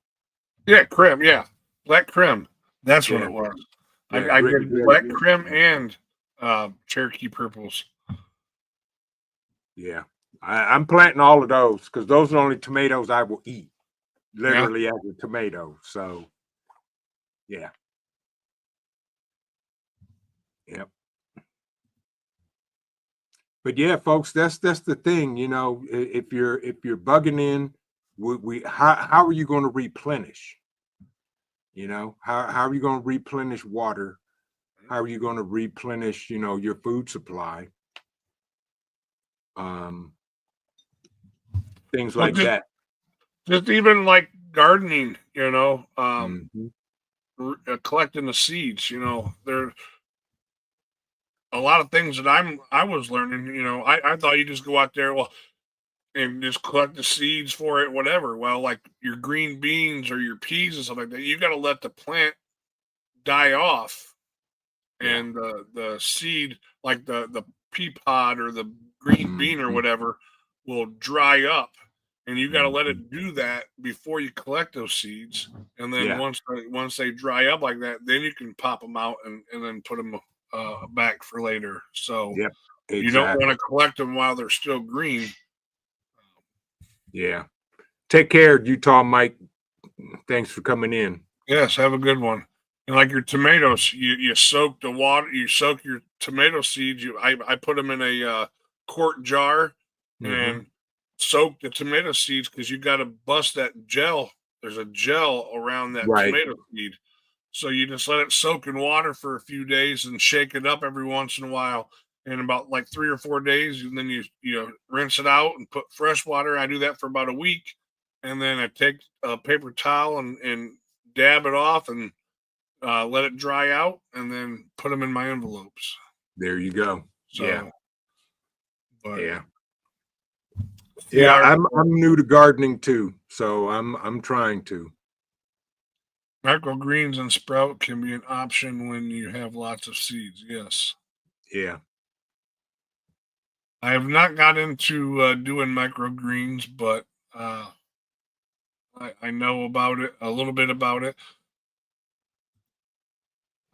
Yeah, Crim. Yeah, Black Crim. That's what Yeah. it was. Yeah. I Great. did Black Crim and Cherokee purples. Yeah. I'm planting all of those because those are the only tomatoes I will eat, Yeah. literally as a tomato. So yeah. Yep. But yeah, folks, that's the thing. You know, if you're bugging in, how are you going to replenish? You know, how are you going to replenish water? How are you going to replenish, you know, your food supply? Things Well, like that. just even like gardening, you know, Mhm. collecting the seeds. You know, there a lot of things that I was learning. You know, I thought you just go out there, well, and just collect the seeds for it, whatever. Well, like your green beans or your peas and stuff like that, you got to let the plant die off, Yeah. and the seed, like the pea pod or the green bean or Mhm. whatever, will dry up, and you got to let Mhm. it do that before you collect those seeds. And then Yeah. once they dry up like that, then you can pop them out and then put them back for later. So Yep. you don't want Exactly. to collect them while they're still green. Yeah. Take care, Utah Mike. Thanks for coming in. Yes, have a good one. And like your tomatoes, you soak the water, you soak your tomato seeds. I put them in a quart jar Hmm. and soak the tomato seeds because you got to bust that gel. There's a gel around that Right. tomato seed. So you just let it soak in water for a few days and shake it up every once in a while. And about like 3 or 4 days, and then you rinse it out and put fresh water. I do that for about a week, and then I take a paper towel and dab it off and let it dry out, and then put them in my envelopes. There you go. Yeah. So, but Yeah. Yeah. yeah, I'm new to gardening too. So I'm trying to. microgreens and sprout can be an option when you have lots of seeds. Yes. Yeah. I have not got into doing microgreens, but I know about it, a little bit about it.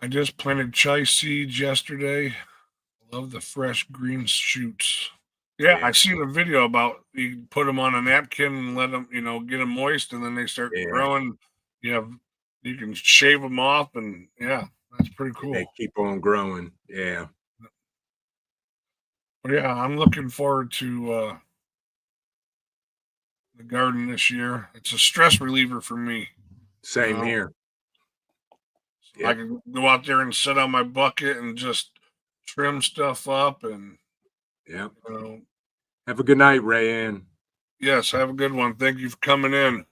I just planted chia seeds yesterday. Love the fresh green shoots. Yeah, I Yeah. seen a video about you put them on a napkin and let them, get them moist, and then they start Yeah. growing. You have, you can shave them off, and yeah, that's pretty They cool. keep on growing. Yeah. But yeah, I'm looking forward to the garden this year. It's a stress reliever for me. You Same know, here. I Yep. can go out there and sit on my bucket and just trim stuff up, and Yep. you know, Have a good night, Rayanne. yes, have a good one. Thank you for coming in.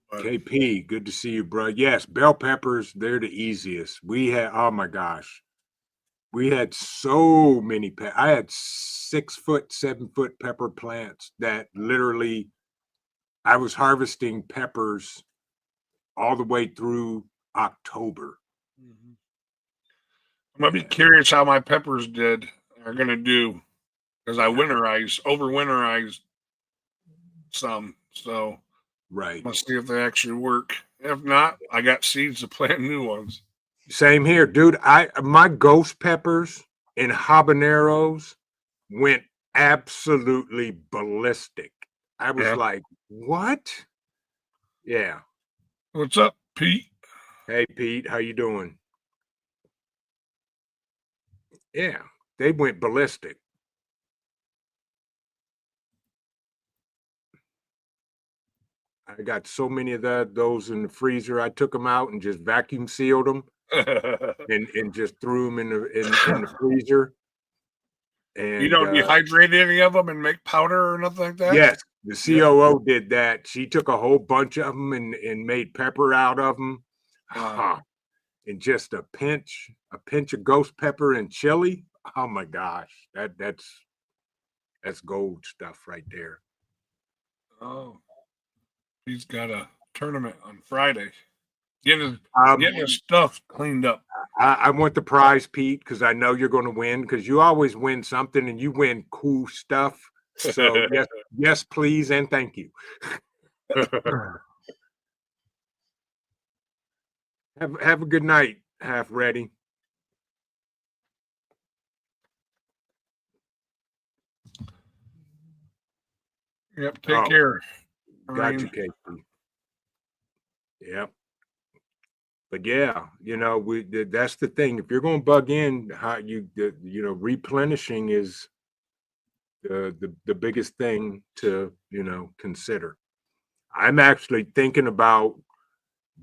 But KP, good to see you, bro. Yes, bell peppers, they're the easiest. We had, oh my gosh, we had so many. I had 6 foot, 7 foot pepper plants that literally I was harvesting peppers all the way through October. I'm gonna be Yeah, curious how my peppers are gonna do because I yeah, over winterized some. So I'm right. gonna see if they actually work. If not, I got seeds to plant new ones. Same here, dude. My ghost peppers and habaneros went absolutely ballistic. I was Yeah. like, what? Yeah. What's up, Pete? Hey, Pete, how you doing? Yeah, they went ballistic. I got so many of those in the freezer. I took them out and just vacuum sealed them and just threw them in the freezer. You And don't dehydrate any of them and make powder or nothing like that? yes, the COO did that. She took a whole bunch of them and made pepper out of them. And just a pinch of ghost pepper and chili. Oh my gosh, that's gold stuff right there. Oh, he's got a tournament on Friday. Getting his stuff cleaned up. I want the prize, Pete, because I know you're going to win, because you always win something and you win cool stuff. So yes, please, and thank you. Have a good night, Half Ready. Yep, take care. Got you, Casey. Yep. But yeah, that's the thing. If you're going to bug in, how replenishing is the biggest thing to consider. I'm actually thinking about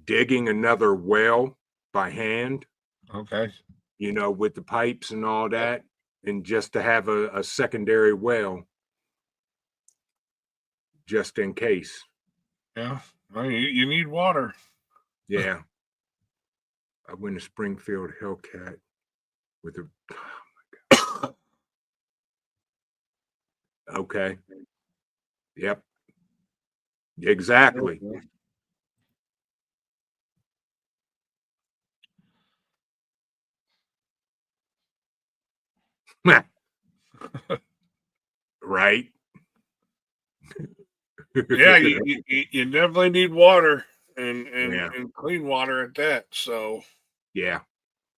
digging another well by hand. Okay. With the pipes and all that, and just to have a secondary well just in case. Yeah. Well, you need water. Yeah. I went to Springfield Hellcat with a okay. Yep. Exactly. Right. Yeah, you definitely need water and Yeah. and clean water at that. So Yeah.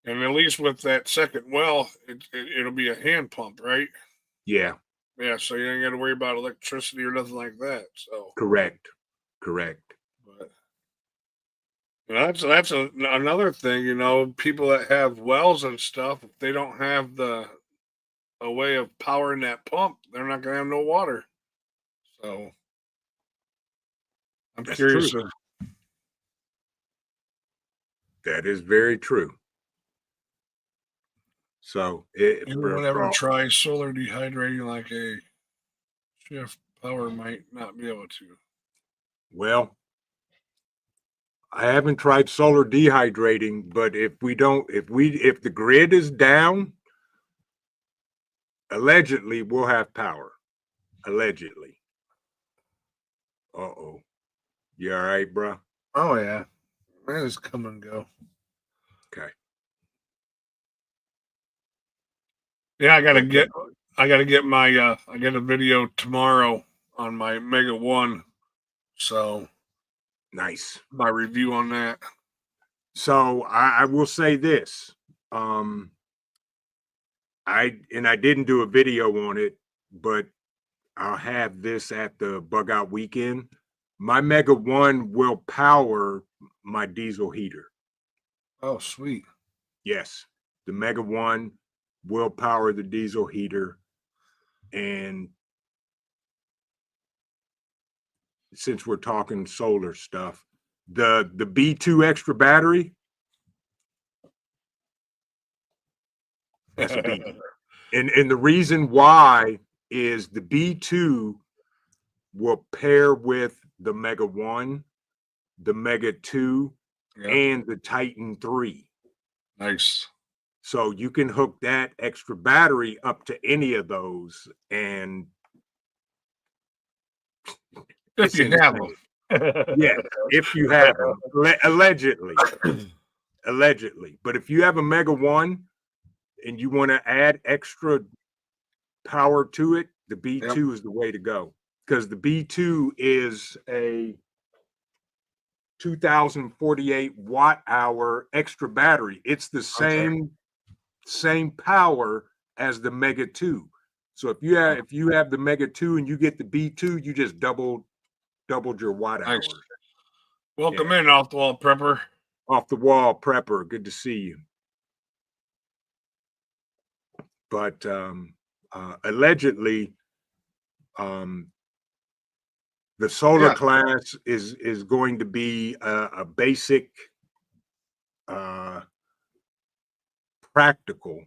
and at least with that second well, it'll be a hand pump, right? Yeah. Yeah, so you ain't got to worry about electricity or nothing like that. So Correct. but that's another thing, people that have wells and stuff, if they don't have a way of powering that pump, they're not gonna have no water. So I'm That's curious. true. That is very true. So Anyone ever try solar dehydrating like a shift power might not be able to? Well, I haven't tried solar dehydrating, but if the grid is down, allegedly we'll have power. Allegedly. Uh-oh. You all right, bro? Oh yeah. That is come and go. Okay. Yeah, I gotta get my I get a video tomorrow on my Mega One. So Nice. my review on that. So I will say this. I didn't do a video on it, but I'll have this at the bug out weekend. My Mega One will power my diesel heater. Oh, sweet. Yes. The Mega One will power the diesel heater. And since we're talking solar stuff, the B2 extra battery, that's a B. And the reason why is the B2 will pair with the Mega 1, the Mega 2, and the Titan 3. Nice. So you can hook that extra battery up to any of those, and if you have them. Yes, if you have them, allegedly. But if you have a Mega 1 and you want to add extra power to it, the B2 is the way to go, because the B2 is a 2048 watt hour extra battery. It's the same power as the Mega 2. So if you have the Mega 2 and you get the B2, you just doubled your watt hours. Welcome Yeah. in, off the wall prepper. Off the wall prepper. Good to see you. But allegedly, um, the solar Yeah. class is going to be a basic, uh, practical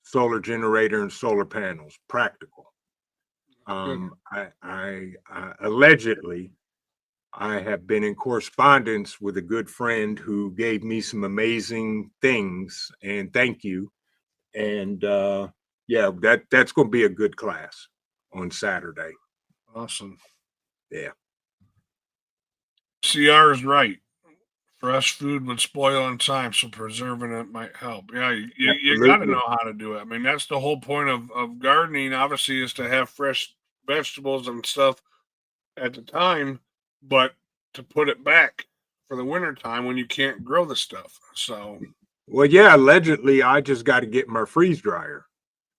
solar generator and solar panels. Practical. Good. I allegedly I have been in correspondence with a good friend who gave me some amazing things, and thank you. And yeah, that's going to be a good class on Saturday. Awesome. Yeah, CR is right. Fresh food would spoil in time, so preserving it might help. Yeah, you got to absolutely. know how to do it. I mean, that's the whole point of gardening, obviously, is to have fresh vegetables and stuff at the time, but to put it back for the winter time when you can't grow the stuff. So, Well, yeah, allegedly I just got to get my freeze dryer,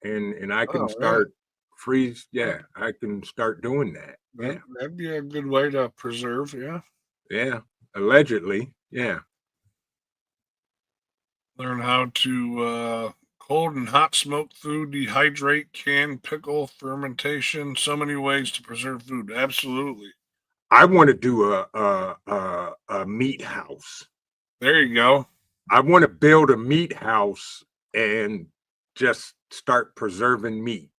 and I can oh, yeah. start freeze. Yeah, Yeah, I can start doing that. Yeah, that'd be a good way to preserve. Yeah. yeah, allegedly. Yeah. Learn how to cold and hot smoke food, dehydrate, can, pickle, fermentation. So many ways to preserve food. Absolutely. I want to do a meat house. There you go. I want to build a meat house and just start preserving meat.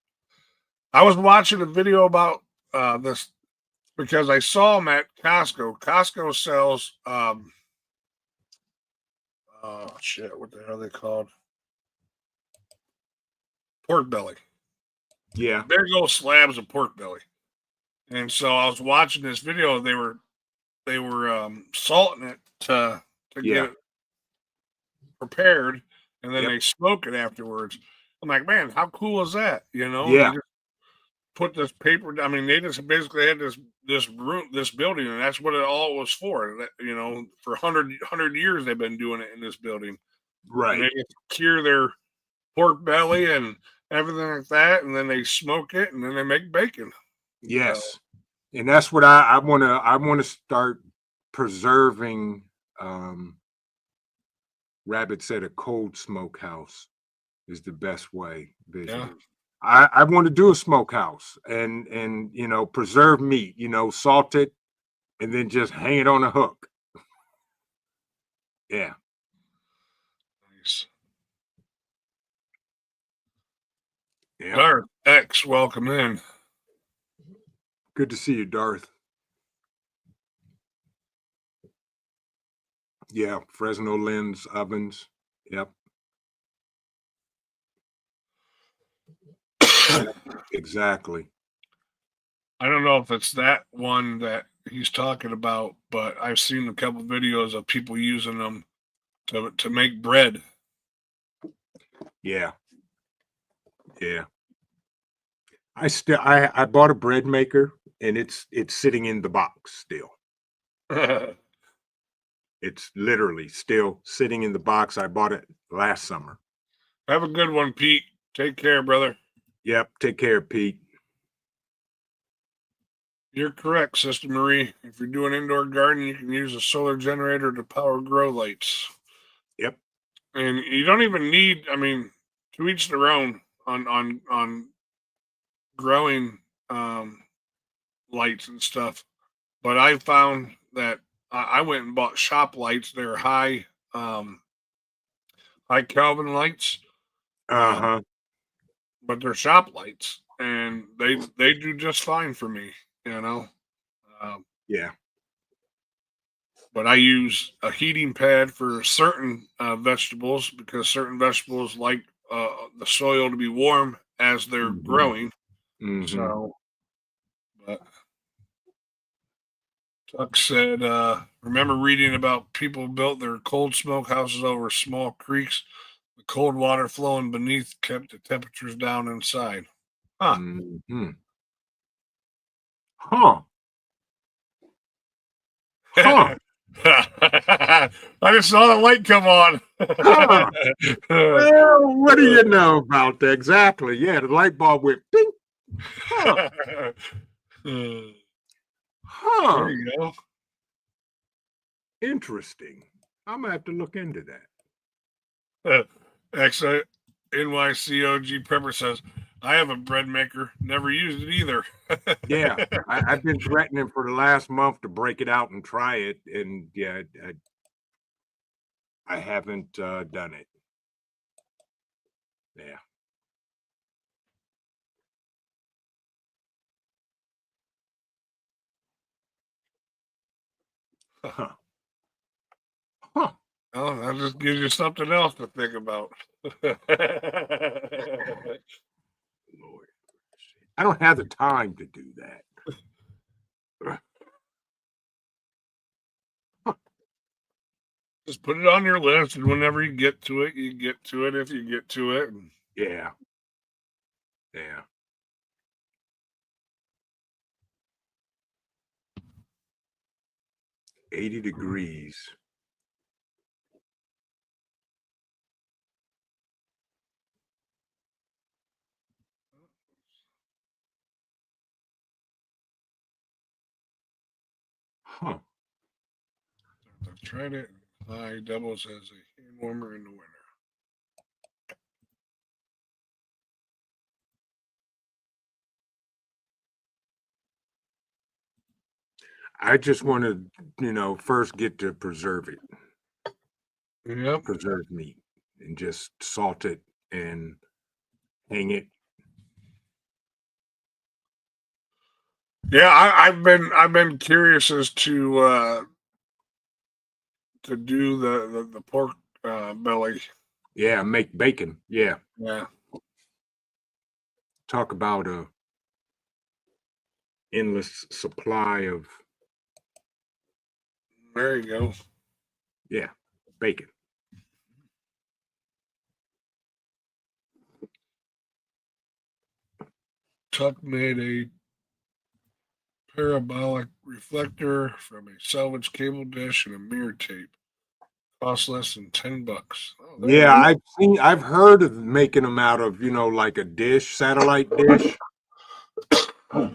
I was watching a video about this because I saw them at Costco. Costco sells oh shit, what the hell are they called? Pork belly. Yeah, Big old slabs of pork belly. And so I was watching this video. They were salting it to get yeah, it prepared, and then yep, they smoke it afterwards. I'm like, man, how cool is that? You know, yeah, you just put this paper. I mean, they just basically had this room, this building, and that's what it all was for. You know, for 100 years they've been doing it in this building, and right. they just cure their pork belly and everything like that, and then they smoke it, and then they make bacon. So, Yes. And that's what I want to start preserving. Rabbit said a cold smokehouse is the best way yeah, visually. I want to do a smokehouse and preserve meat, salt it and then just hang it on a hook. Yeah. nice. Yeah. Darth X, welcome in. Good to see you, Darth. Yeah, Fresno lens ovens. Yep. Yep. Exactly. I don't know if it's that one that he's talking about, but I've seen a couple videos of people using them to make bread. Yeah. Yeah. I bought a bread maker and it's sitting in the box still. Have It's literally still sitting in the box. I bought it last summer. a good one, Pete. Take care, brother. Yep. Take care, Pete. You're correct, Sister Marie. If you're doing indoor gardening, you can use a solar generator to power grow lights. Yep. And you don't even need, I mean, to each their own on growing lights and stuff. But I found that I went and bought shop lights. They're um, high Kelvin lights, um, Uh-huh. but they're shop lights, and they do just fine for me. You know, um, Yeah. but I use a heating pad for certain vegetables because certain vegetables like the soil to be warm as they're Hmm. growing. Hmm. So, but Tuck said, remember reading about people built their cold smokehouses over small creeks. The cold water flowing beneath kept the temperatures down inside. Huh. Hmm. Huh. Huh. I just saw the light come on. Huh. Well, what do you know about that? Exactly. Yeah, the light bulb went bing. Huh. There Huh. you go. Interesting. I'm gonna have to look into that. Actually, NYCOG Prepper says, I have a bread maker. Never used it either. Yeah, I've been threatening for the last month to break it out and try it, and yeah, I haven't done it. Yeah. Huh. Huh. Oh, that just gives you something else to think about. Lord. I don't have the time to do that. Just put it on your list, and whenever you get to it, you get to it if you get to it. Yeah. Yeah. 80 degrees. Huh. I've tried it. High doubles as a hand warmer in the winter. I just want to, first get to preserve it, Yep. preserve meat, and just salt it and hang it. Yeah, I've been curious as to do the pork belly. Yeah, make bacon. Yeah. Yeah. Talk about a endless supply of, There you go. yeah, bacon. Tuck made a parabolic reflector from a salvaged cable dish and a mirror tape. Cost less than $10. Oh, there Yeah, you I've heard of making them out of, like a dish, satellite dish. go.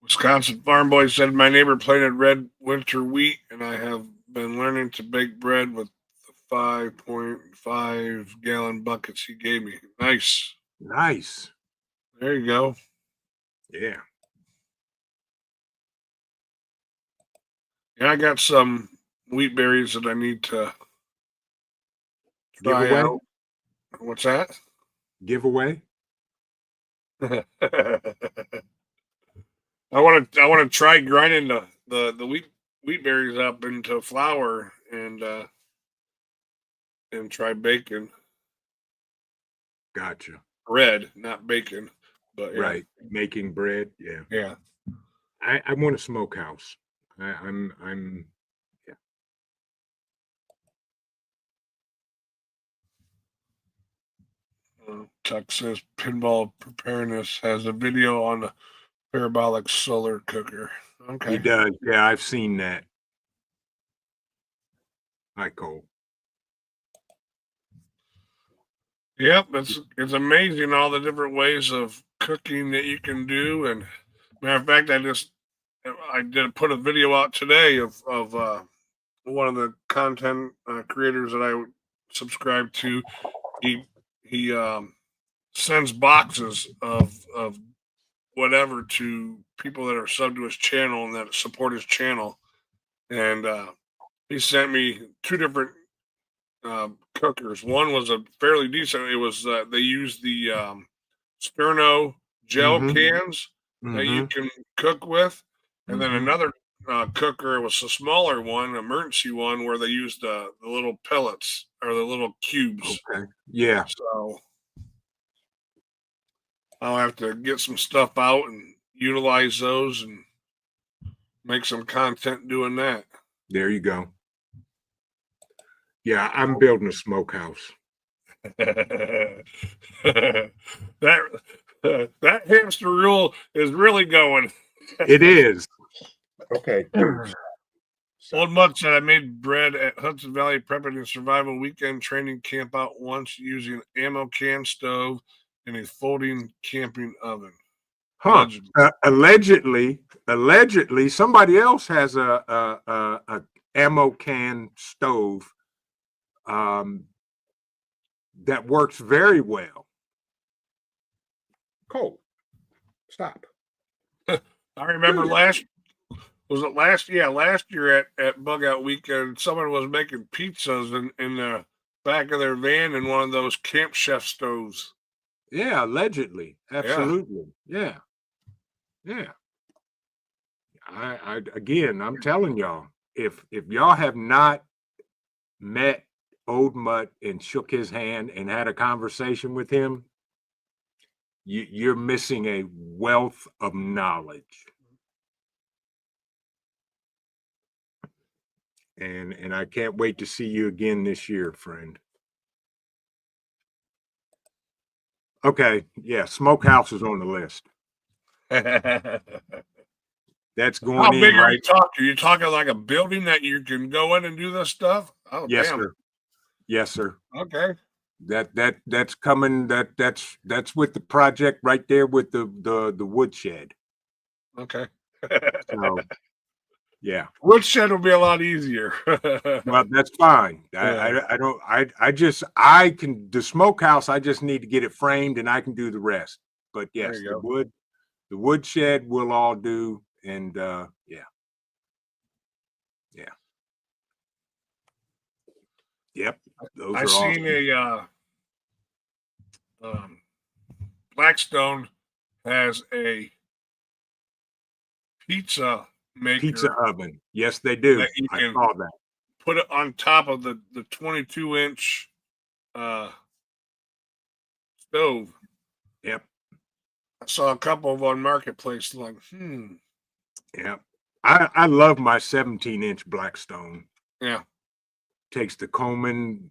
Wisconsin Farm Boy said my neighbor planted red winter wheat, and I have been learning to bake bread with the 5.5-gallon buckets he gave me. Nice. Nice. There you go. Yeah. Yeah, I got some wheat berries that I need to try Giveaway? out. What's that? Giveaway? I want to try grinding the wheat berries up into flour and try baking Gotcha. bread, not bacon. But yeah, Right. Making bread. Yeah. yeah. I want a smokehouse. I'm yeah. Tuck says pinball preparedness has a video on the parabolic solar cooker. He Okay. does. Yeah, I've seen that. Hi, Cole. Yep, it's amazing all the different ways of cooking that you can do. And matter of fact, I did put a video out today of one of the content creators that I subscribe to. He sends boxes of whatever to people that are sub to his channel and that support his channel. And he sent me two different cookers. One was a fairly decent. It was they used the Sterno gel Mm-hmm. cans that you Mm-hmm. can cook with, and then Mm-hmm. another cooker was a smaller one, emergency one, where they used the little pellets or the little cubes. Okay. Yeah. So I'll have to get some stuff out and utilize those and make some content doing that. There you go. Yeah, I'm building a smokehouse. that that hamster rule is really going. It is. Okay. Old Mud said I made bread at Hudson Valley Prepping and Survival Weekend Training Camp out once using ammo can stove and a folding camping oven. Huh. Allegedly, somebody else has a ammo can stove that works very well. Cole, stop. I remember last year at Bug Out Weekend, someone was making pizzas in the back of their van in one of those Camp Chef stoves. Yeah, allegedly. Absolutely. Yeah. Yeah. I'm telling y'all, if y'all have not met Old Mutt and shook his hand and had a conversation with him, you're missing a wealth of knowledge. And I can't wait to see you again this year, friend. Okay, yeah, Smokehouse is on the list. That's How going big in are right. you talking? Are you talking like a building that you can go in and do this stuff? Oh, Yes, damn. sir. Yes, sir. Okay. That's coming. That's with the project right there with the woodshed. Okay. So yeah. Woodshed will be a lot easier. Well, that's fine. Yeah. I don't. I can the smokehouse. I just need to get it framed, and I can do the rest. But There yes, you the woodshed will all do, and yeah. Yep, those I are seen awesome. a Blackstone has a pizza Pizza maker oven. Yes, they do. that you I can saw that. put it on top of the 22-inch uh, stove. Yep. I saw a couple of on Marketplace. Like, Yep. I love my 17-inch Blackstone. yeah, Takes the Coleman.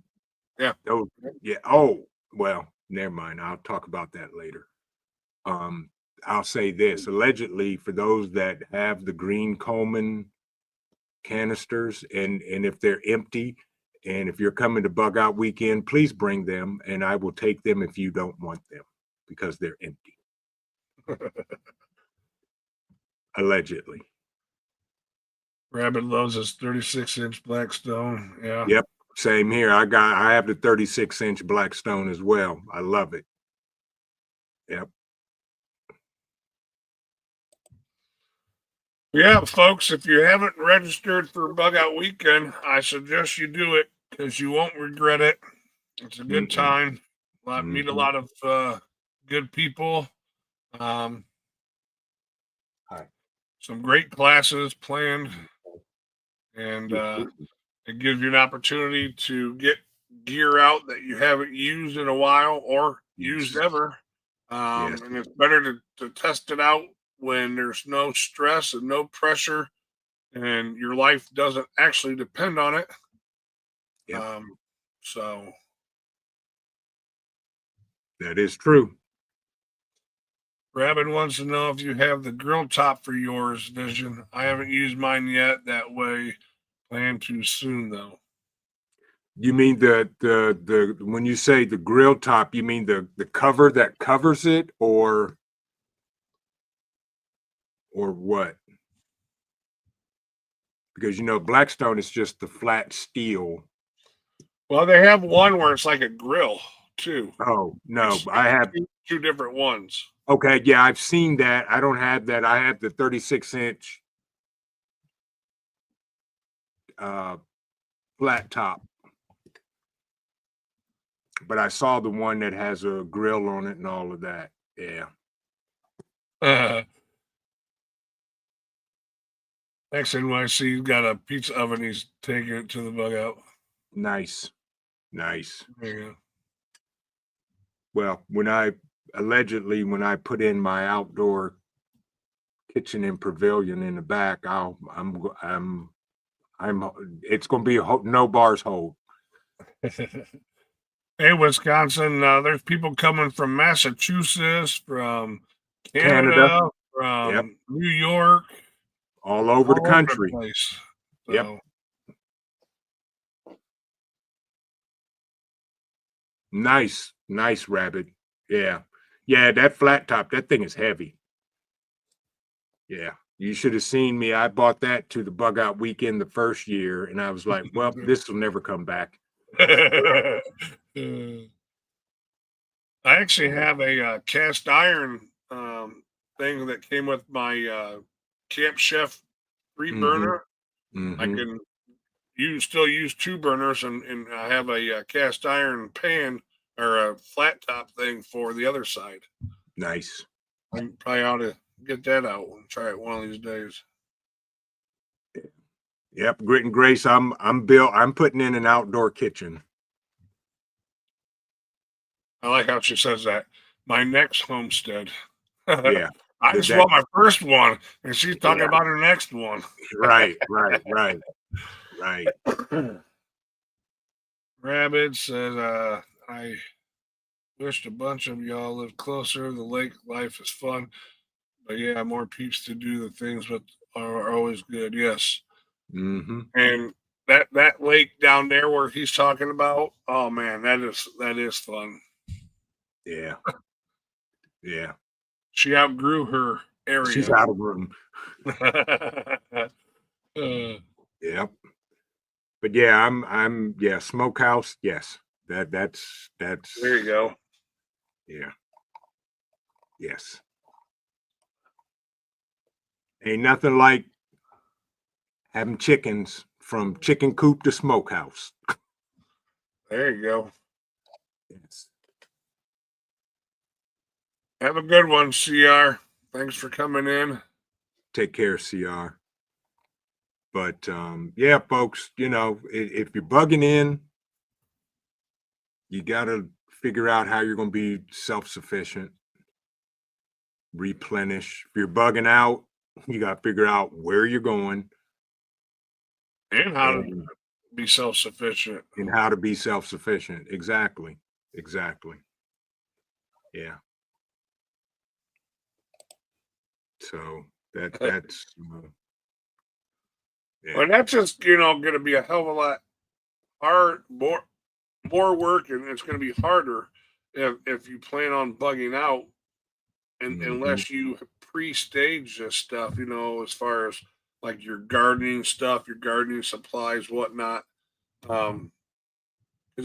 yeah. Oh, yeah. Oh, well, never mind. I'll talk about that later. I'll say this. Allegedly, for those that have the green Coleman canisters, and if they're empty, and if you're coming to Bug Out Weekend, please bring them, and I will take them if you don't want them because they're empty. Allegedly. Rabbit loves his 36-inch Blackstone. Yeah. Yep. Same here. I have the 36-inch Blackstone as well. I love it. Yep. Yeah, folks, if you haven't registered for Bug Out Weekend, I suggest you do it because you won't regret it. It's a good Mm-mm. time. Meet a Mm-hmm. lot of good people. Um, Hi. some great classes planned, and Mm-hmm. it gives you an opportunity to get gear out that you haven't used in a while or used Yes. ever. Yes. And it's better to test it out when there's no stress and no pressure and your life doesn't actually depend on it. Yep. So That is true. Rabbit wants to know if you have the grill top for yours, Vision. I haven't used mine yet. That way, plan to soon though. You mean the when you say the grill top, you mean the cover that covers it, or what? Because Blackstone is just the flat steel. Well, they have one where it's like a grill too. Oh no, It's I have. two different ones. Okay, yeah, I've seen that. I don't have that. I have the 36-inch flat top, but I saw the one that has a grill on it and all of that. Yeah. XNYC's got a pizza oven. He's taking it to the bug out. Nice. Nice. There you go. Well, when I put in my outdoor kitchen and pavilion in the back, it's going to be no bars hold. Hey, Wisconsin, there's people coming from Massachusetts, from Canada. Canada, Yep. from New York, All over the country. place. So, Yep. Nice, Rabbit. Yeah. Yeah, that flat top, that thing is heavy. Yeah. You should have seen me. I bought that to the bug out weekend the first year, and I was like, well, this will never come back. I actually have a cast iron thing that came with my Camp Chef 3 Mm-hmm. burner. I Mm-hmm. can still use 2 burners, and I have a cast iron pan or a flat top thing for the other side. Nice. I probably ought to get that out and try it one of these days. Yep. Grit and grace. I'm putting in an outdoor kitchen. I like how she says that. My next homestead. Yeah. I just That want my first one, and she's talking yeah. about her next one. Right. Right. Rabbit says, I wished a bunch of y'all lived closer. The lake life is fun. But yeah, more peeps to do the things but are always good. Yes. Mm-hmm. And that lake down there where he's talking about, oh man, that is fun. Yeah. Yeah. She outgrew her She's area. out of room. Uh, Yep. But yeah, yeah, smokehouse, yes. That's there you go. yeah, yes. Ain't nothing like having chickens from chicken coop to smokehouse. There you go. Yes. Have a good one, CR. Thanks for coming in. Take care, CR. But yeah, folks, if you're bugging in, you gotta figure out how you're gonna be self-sufficient, replenish. If you're bugging out, you gotta figure out where you're going And how to and be self sufficient. how to be self-sufficient. Exactly. Exactly. Yeah. So that's yeah. And that's just, going to be a hell of a lot hard, more work, and it's going to be harder if you plan on bugging out, and Mhm. unless you pre-stage this stuff, as far as like your gardening stuff, your gardening supplies, whatnot. Because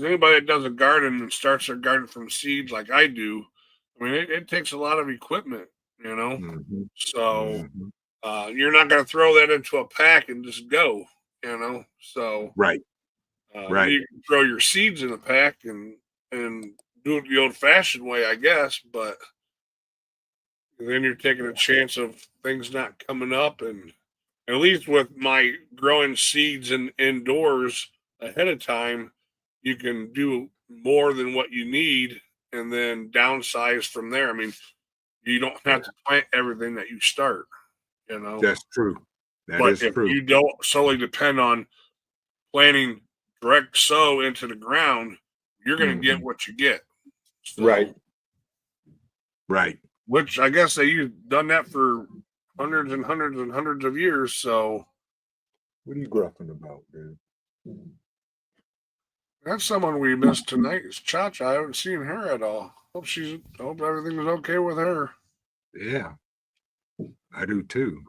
anybody that does a garden and starts their garden from seeds like I do, I mean, it takes a lot of equipment, you know. Mhm. So Mhm. you're not going to throw that into a pack and just go, you know. So Right. Right. you can throw your seeds in a pack and do it the old-fashioned way, I guess. But then you're taking a chance of things not coming up, and at least with my growing seeds in indoors ahead of time, you can do more than what you need and then downsize from there. I mean, you don't have Yeah. to plant everything that you start, you know. That's true. That But is if true. you don't solely depend on planting direct sow into the ground, you're going to get Mhm. what you get. Right. So, Right. which I guess you've done that for hundreds and hundreds and hundreds of years. So What are you gruffing about, dude? that's someone we missed tonight. Is Cha-Cha. I haven't seen her at all. Hope everything is okay with her. Yeah, I do too.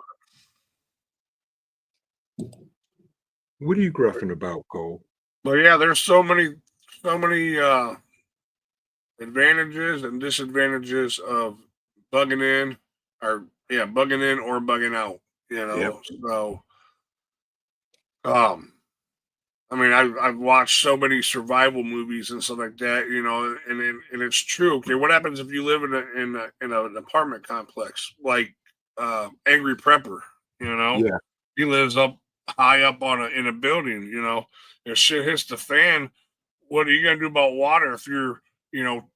What are you gruffing about, Cole? But yeah, there's so many advantages and disadvantages of bugging in, or yeah, bugging in or bugging out. You Yep. know, so um, I mean, I've watched so many survival movies and stuff like that. And it's true. Okay, what happens if you live in an apartment complex like Angry Prepper? You know, Yeah. he lives up high up in a building. If shit hits the fan, what are you gonna do about water if you're you know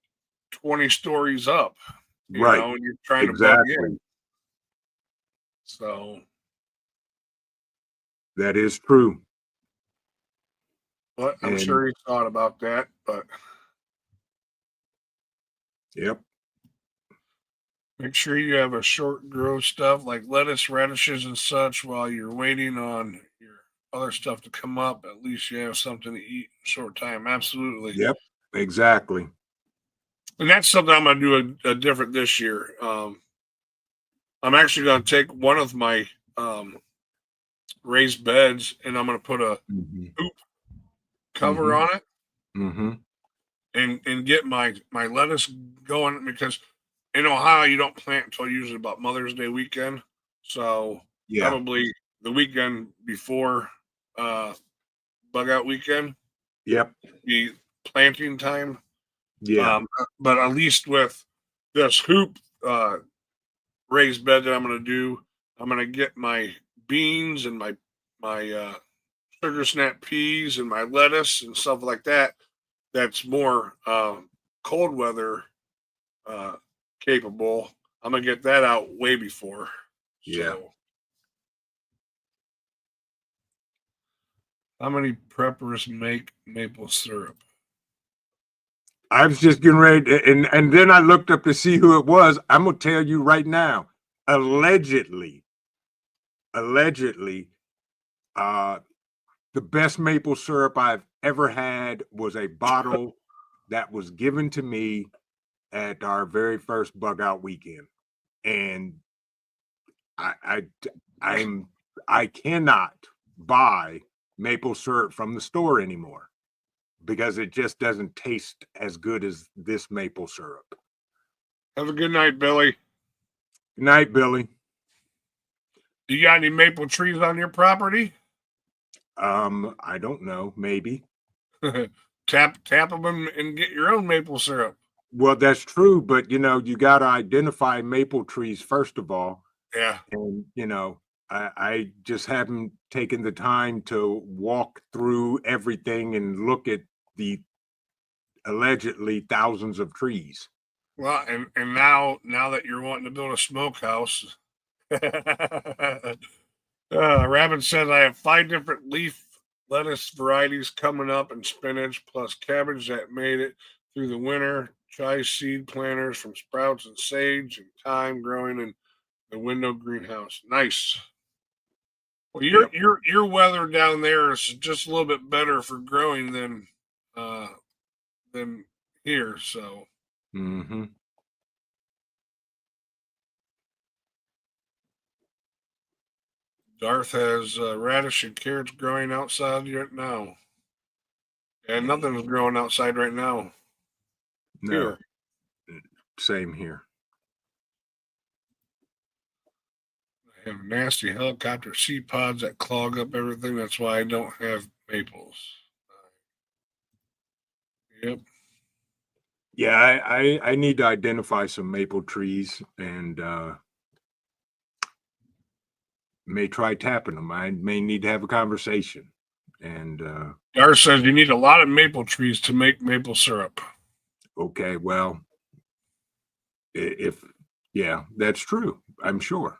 20 stories up? Right. And you're trying to bug in. Exactly. So, That is true. but I'm And sure he thought about that. But yep. make sure you have a short grow stuff like lettuce, radishes, and such while you're waiting on your other stuff to come up. At least you have something to eat in a short time. Absolutely. Yep. Exactly. And that's something I'm going to do a different this year. I'm actually going to take one of my raised beds and I'm going to put a Mhm. hoop cover Mhm. on it Mhm. and get my lettuce going, because in Ohio you don't plant until usually about Mother's Day weekend. So Yeah. probably the weekend before bug out weekend Yep. be planting time. Yeah. But at least with this hoop raised bed that I'm going to do, I'm going to get my beans and my sugar snap peas and my lettuce and stuff like that. That's more cold weather uh, capable. I'm gonna get that out way before. Yeah. So, how many preppers make maple syrup? I was just getting ready and then I looked up to see who it was. I'm gonna tell you right now. Allegedly, allegedly, uh the best maple syrup I've ever had was a bottle that was given to me at our very first bug out weekend. And I, I I'm I cannot buy maple syrup from the store anymore because it just doesn't taste as good as this maple syrup. Have a good night, Billy. Good night, Billy. You got any maple trees on your property? I don't know, maybe. Tap them and get your own maple syrup. Well, that's true, but you got to identify maple trees first of all. Yeah. And, I just haven't taken the time to walk through everything and look at the allegedly thousands of trees. Well, and now that you're wanting to build a smokehouse, Rabbit says I have 5 different leaf lettuce varieties coming up and spinach plus cabbage that made it through the winter. Try seed planters from sprouts and sage and thyme growing in the window greenhouse. Nice. Well, Yep. your weather down there is just a little bit better for growing uh than here. So Mm-hmm. Darth has radish and carrots growing outside right now, and nothing's growing outside right now No, here. same here. I have nasty helicopter seed pods that clog up everything. That's why I don't have maples. Yep. Yeah, I need to identify some maple trees and may try tapping them. I may need to have a conversation. And Darth says you need a lot of maple trees to make maple syrup. okay, well, if yeah, that's true. I'm sure.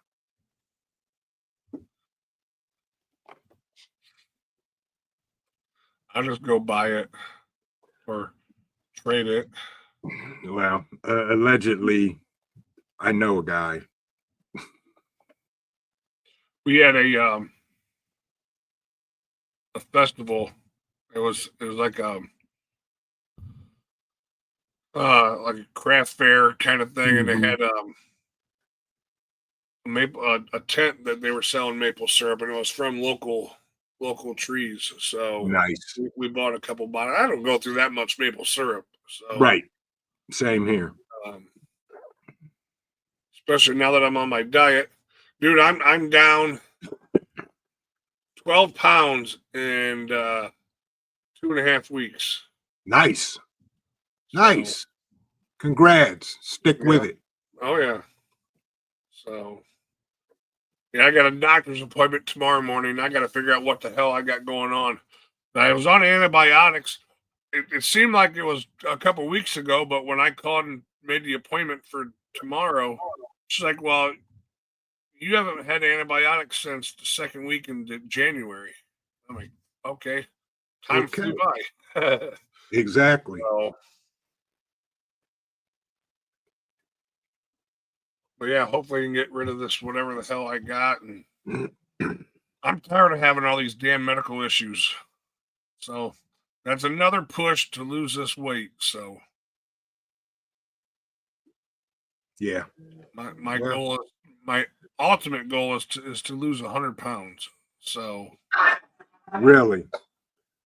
I'll just go buy it or trade it. Well, allegedly, I know a guy. We had a festival. It was like a craft fair kind of thing, and they Mhm. had a tent that they were selling maple syrup, and it was from local trees. So Nice. we bought a couple bottles. I don't go through that much maple syrup, so Right. Same here. um, especially now that I'm on my diet, dude. I'm down 12 pounds in 2.5 weeks. Nice. So Nice. Congrats. Stick with yeah, it. oh yeah. So yeah, I got a doctor's appointment tomorrow morning. I got to figure out what the hell I got going on. I was on antibiotics. It seemed like it was a couple weeks ago, but when I called and made the appointment for tomorrow, she's like, "Well, you haven't had antibiotics since the second week in January." I'm like, "Okay, time Okay. flew by." Exactly. So, but yeah, hopefully I can get rid of this whatever the hell I got, and I'm tired of having all these damn medical issues. So that's another push to lose this weight. So Yeah. my Well, goal is my ultimate goal is to lose 100 pounds. So Really?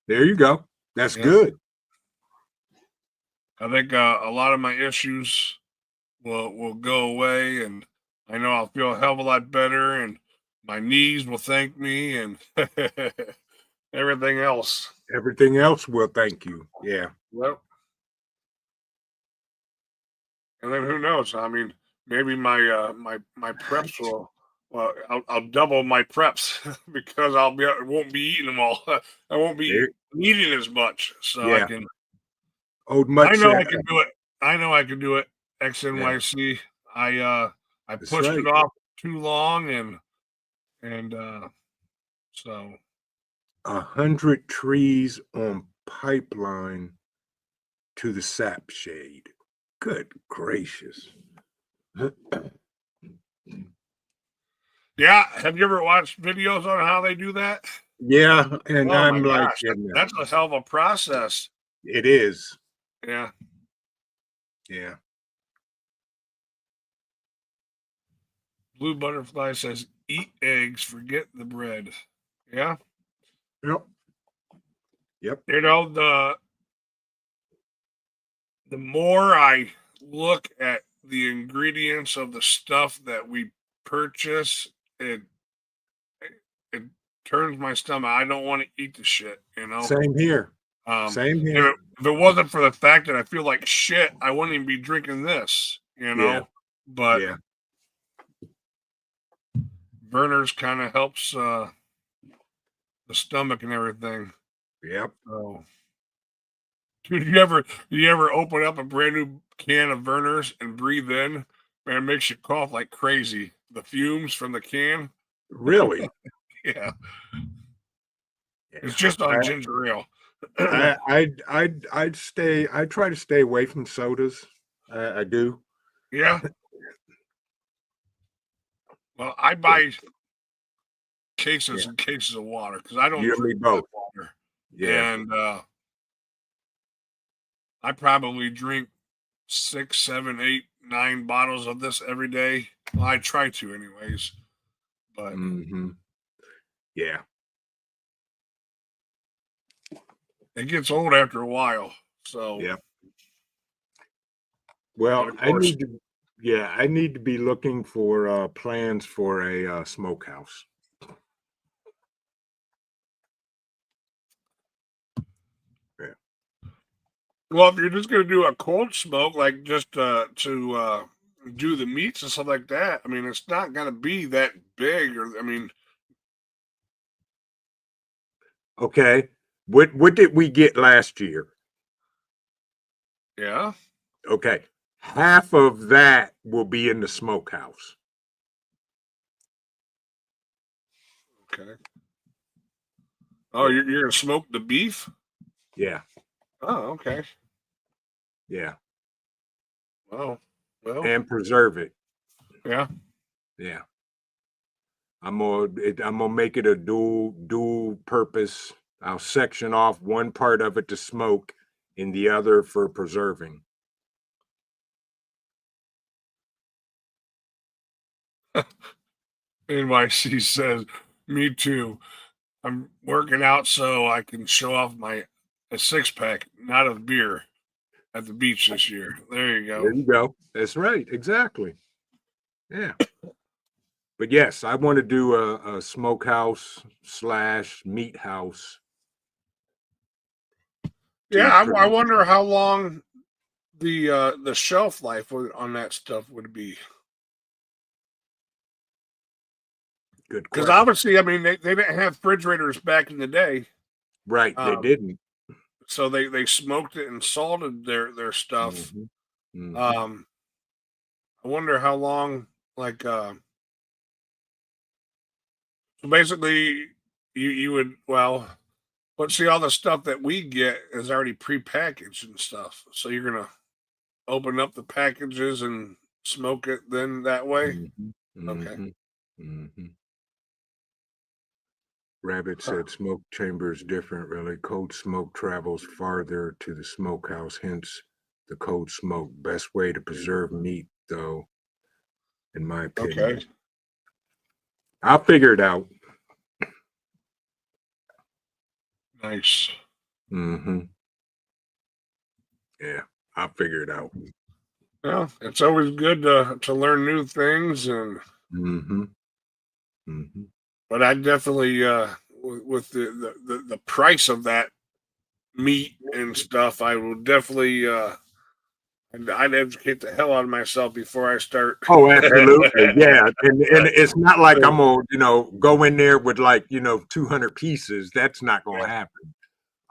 There you go. That's yeah, good. I think a lot of my issues will go away, and I know I'll feel a hell of a lot better, and my knees will thank me, and everything else. Everything else will thank you. Yeah. Well, and then who knows? I mean, maybe my preps will. Well, I'll double my preps because I won't be eating them all. I won't be There, eating as much, so I yeah. can. Old I Mutt know said, I can do it. I know I can do it. yeah, XNYC. I that's pushed it right. off too long, and so 100 trees on pipeline to the sap shade. Good gracious. yeah. Have you ever watched videos on how they do that? Yeah, and Oh my I'm like, gosh, that's a hell of a process. it is. Yeah. Yeah. Blue Butterfly says, "Eat eggs, forget the bread." Yeah. Yep. Yep. You know, the more I look at the ingredients of the stuff that we purchase, it it turns my stomach. I don't want to eat the shit, you know. Same here. Um, Same if here. if it wasn't for the fact that I feel like shit, I wouldn't even be drinking this, you Yeah. know. But Yeah. Verner's kind of helps the stomach and everything. Yep. So, dude, you ever open up a brand new can of Verner's and breathe in? Man, it makes you cough like crazy. The fumes from the can. Really. Yeah, it's Yeah. just on ginger ale. I'd stay. I try to stay away from sodas. I do. Yeah. Well, I Yeah. buy cases Yeah. and cases of water because I don't You and me drink that both. water, Yeah. and I probably drink 6, 7, 8, 9 bottles of this every day. Well, I try to, anyways. But Hmm. Yeah. it gets old after a while. So, Yeah. but Well, of I course, need to. Yeah, I need to be looking for plans for a smokehouse. Yeah. well, if you're just gonna do a cold smoke, like just to do the meats and stuff like that, I mean, it's not gonna be that big. Or I mean, Okay. What did we get last year? yeah, Okay. Half of that will be in the smokehouse. okay. Oh, Yeah. you're gonna smoke the beef? Yeah. Oh, okay. Yeah. Well, well, And preserve it. yeah. Yeah. I'm gonna make it a dual purpose. I'll section off one part of it to smoke and the other for preserving. NYC says, "Me too. I'm working out so I can show off my a six pack, not of beer, at the beach this year." There you There go. you go. That's right. Exactly. Yeah. But yes, I want to do a smokehouse slash meat house Yeah, to I produce. wonder how long the shelf life on that stuff would be. Good Because question. obviously, I mean, they didn't have refrigerators back in the day, Right. They um, didn't. so they smoked it and salted their stuff. Hmm. Hmm. Um, I wonder how long, like, so basically, you would well, but see, all the stuff that we get is already prepackaged and stuff. So you're gonna open up the packages and smoke it then that way. Hmm. Okay. Hmm. Hmm. Rabbit Huh. said smoke chamber is different, really. Cold smoke travels farther to the smokehouse, hence the cold smoke. Best way to preserve meat, though, in my opinion. Okay. I'll figure it out. Nice. Mm-hmm. Yeah, I'll figure it out. Well, it's always good to learn new things, and Mm-hmm. Mm-hmm. but I definitely with the price of that meat and stuff, I will definitely I'd educate the hell out of myself before I start. Oh, absolutely. Yeah. And it's not like I'm gonna, go in there with like, 200 pieces. That's not gonna happen.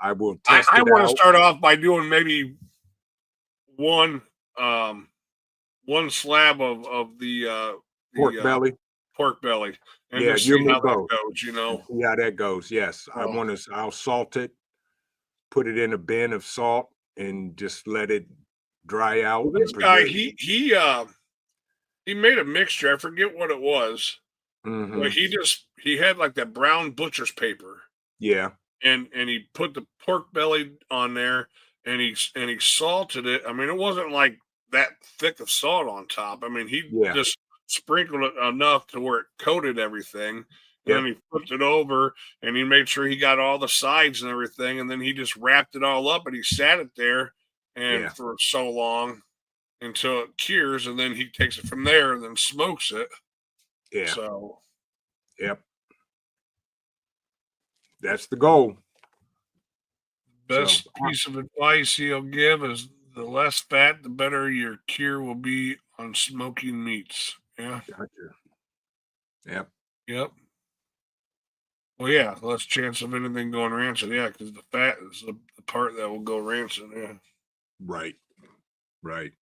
I will test I it want to out. start off by doing maybe one um one slab of Pork the belly. pork belly and Yeah, just you see and me how that both. goes, you And know. see how that goes. Yes. Oh, I'll salt it, put it in a bin of salt, and just let it dry out well, and this guy preserve it. he made a mixture. I forget what it was, but Mm-hmm. he had like that brown butcher's paper, Yeah. and he put the pork belly on there, and he salted it. I mean, it wasn't like that thick of salt on top. I mean, he Yeah. just sprinkled it enough to where it coated everything, and then Yep. he flipped it over, and he made sure he got all the sides and everything, and then he just wrapped it all up, and he sat it there and Yeah. for so long until it cures, and then he takes it from there and then smokes it. Yeah. So Yep. That's the goal. So best piece of advice he'll give is the less fat, the better your cure will be on smoking meats. Yeah. gotcha. Yep. Yep. Well, yeah, less chance of anything going rancid. Yeah, because the fat is the part that will go rancid. Yeah. Right. Right.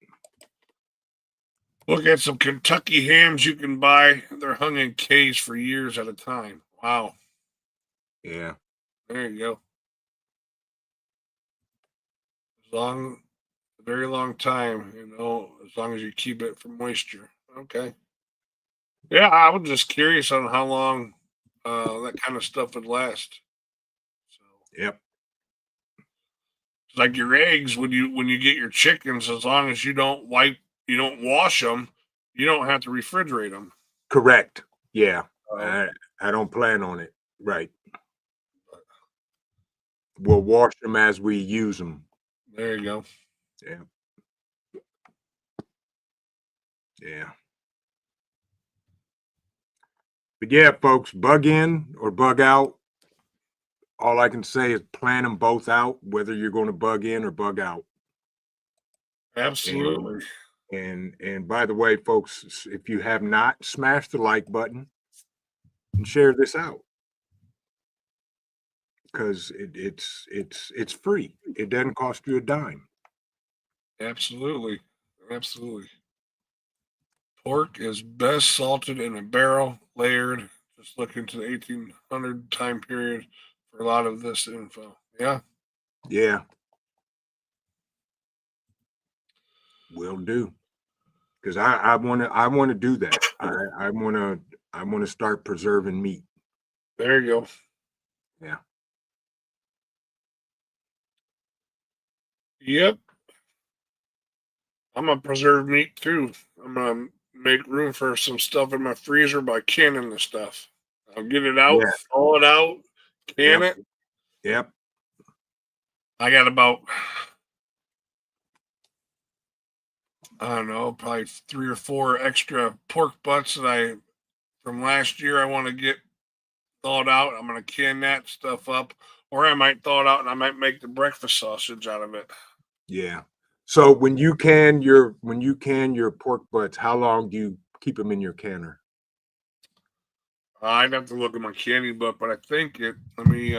Look at some Kentucky hams you can buy. They're hung in K's for years at a time. Wow. Yeah. There you go. As long, a very long time, as long as you keep it from moisture. Okay. Yeah, I was just curious on how long that kind of stuff would last. So, Yep. it's like your eggs when you get your chickens, as long as you don't wash them, you don't have to refrigerate them. Correct. Yeah. So, I don't plan on it. Right. We'll wash them as we use them. there you go. Yeah. Yeah. But yeah, folks, bug in or bug out. All I can say is plan them both out, whether you're going to bug in or bug out. And Absolutely. and by the way, folks, if you have not, smash the like button and share this out because it's free. It doesn't cost you a dime. Absolutely. Absolutely. Pork is best salted in a barrel, layered. Just look into the 1800 time period for a lot of this info. Yeah. Yeah, will do. Because I want to do that. I want to start preserving meat. There you go. Yeah. Yep. I'm gonna preserve meat too. I'm gonna make room for some stuff in my freezer by canning the stuff. I'll get it out, Yeah. thaw it out, can Yep. it. Yep. I got about I don't know, probably 3 or 4 extra pork butts that I from last year I want to get thawed out. I'm gonna can that stuff up, or I might thaw it out and I might make the breakfast sausage out of it. Yeah. So when you can your pork butts, how long do you keep them in your canner? I'd have to look at my canning book, but I think it. Let me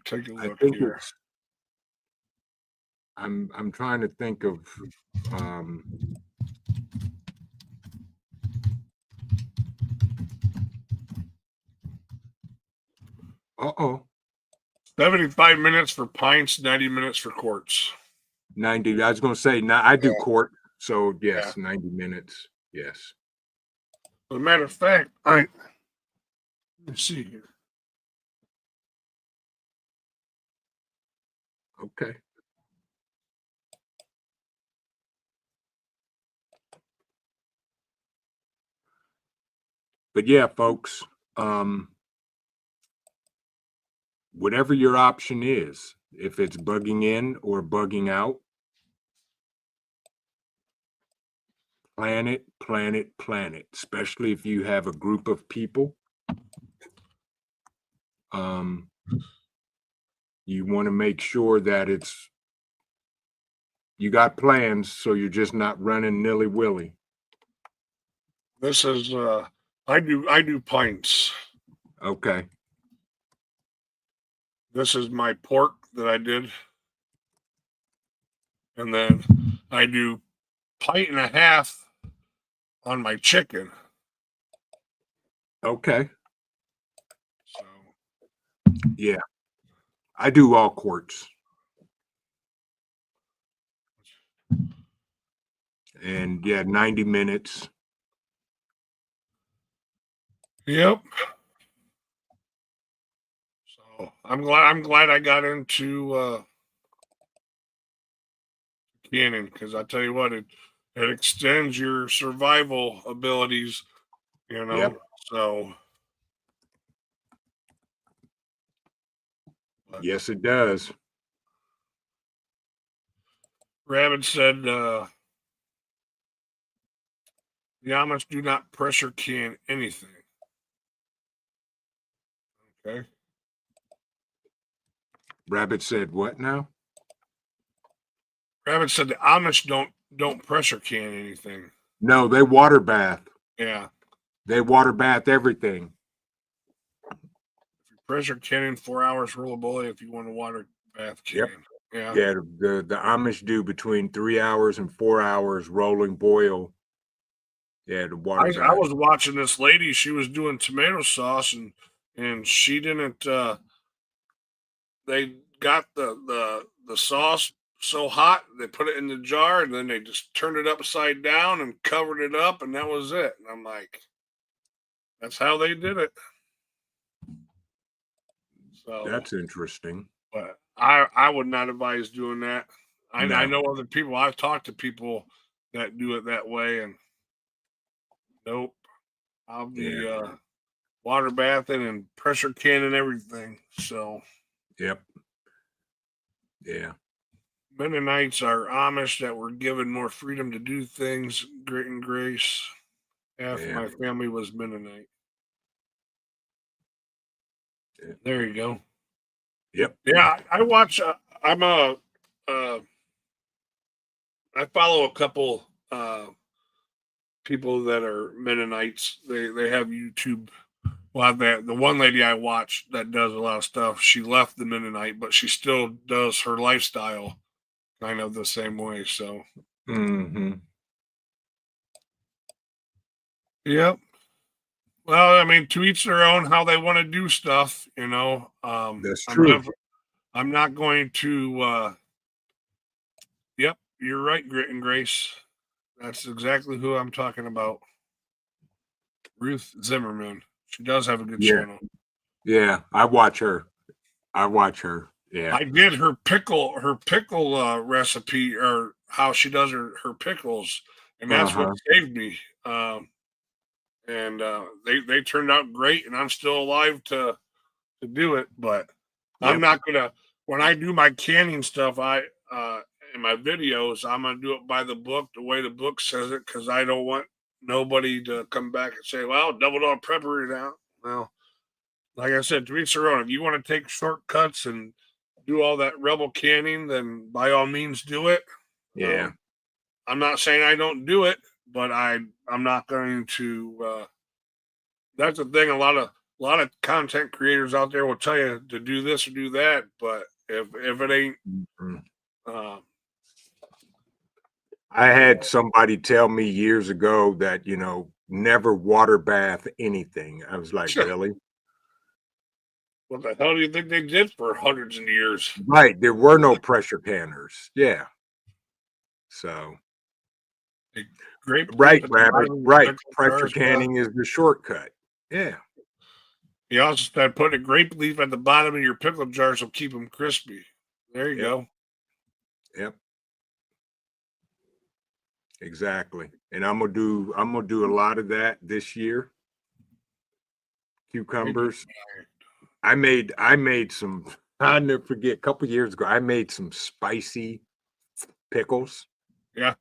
take a I look think here. it's I'm trying to think of um uh-oh 75 minutes for pints, 90 minutes for quarts. 90. I was gonna say now I do Yeah, court, so yeah. yes, 90 minutes. Yes. As a matter of fact, let me see here. Okay. But yeah, folks, whatever your option is, if it's bugging in or bugging out, plan it, plan it, plan it, especially if you have a group of people. You want to make sure that you got plans, so you're just not running nilly-willy. This is I do pints. Okay. This is my pork that I did. And then I do pint and a half on my chicken. Okay. So Yeah. I do all quarts. And yeah, 90 minutes. yep. So I'm glad I got into canning, because I tell you what, it extends your survival abilities, you know. Yep. So Yes, it does. Rabbit said the Amish do not pressure can anything. Okay. Rabbit said what now? Rabbit said the Amish don't pressure can anything. No, they water bath. Yeah. They water bath everything. If you pressure can in 4 hours, roll a bully. If you want to water bath can. Yep. Yeah. Yeah, the Amish do between 3 hours and 4 hours rolling boil. Yeah, the water I bath. was watching this lady. She was doing tomato sauce, and she didn't. They got the sauce so hot they put it in the jar, and then they just turned it upside down and covered it up, and that was it. And I'm like, that's how they did it. So, That's interesting. but I would not advise doing that. I No. know other people. I've talked to people that do it that way, and nope. I'll be water bathing and pressure canning everything. So Yep. Yeah. Mennonites are Amish that were given more freedom to do things. Grit and grace. Half Yeah. my family was Mennonite. Yeah. There you go. Yep. Yeah, I watch. I'm a. I follow a couple people that are Mennonites. They have YouTube. Well, the one lady I watch that does a lot of stuff. She left the Mennonite, but she still does her lifestyle kind of the same way. So. Mm-hmm. Yep. Well, I mean, to each their own how they want to do stuff, you know. That's true. I'm not going to yep, you're right, Grit and Grace. That's exactly who I'm talking about. Ruth Zimmerman. She does have a good Yeah. channel. Yeah. I watch her. Yeah. I did her pickle recipe, or how she does her pickles, and that's what saved me. And they turned out great, and I'm still alive to do it. But I'm Yep. not gonna, when I do my canning stuff, I in my videos, I'm gonna do it by the book, the way the book says it, because I don't want nobody to come back and say, "Well, double dog pepper it out." Well, like I said, to each their own. If you want to take shortcuts and do all that rebel canning, then by all means do it. Yeah. I'm not saying I don't do it, but I'm not going to. That's the thing. A lot of content creators out there will tell you to do this or do that, but if it ain't, Mm-hmm. uh, I had somebody tell me years ago that, never water bath anything. I was like, really? what the hell do you think they did for hundreds of years? Right. There were no pressure canners. Yeah. So, Grape right, leaf at the Rabbit. bottom of your Right. pickle Pressure jars, canning is the shortcut. Yeah. you also start putting a grape leaf at the bottom of your pickle jars will keep them crispy. There you Yep. go. Yep. Exactly. And I'm gonna do a lot of that this year. cucumbers. I made some. I'll never forget. A couple years ago, I made some spicy pickles. Yeah.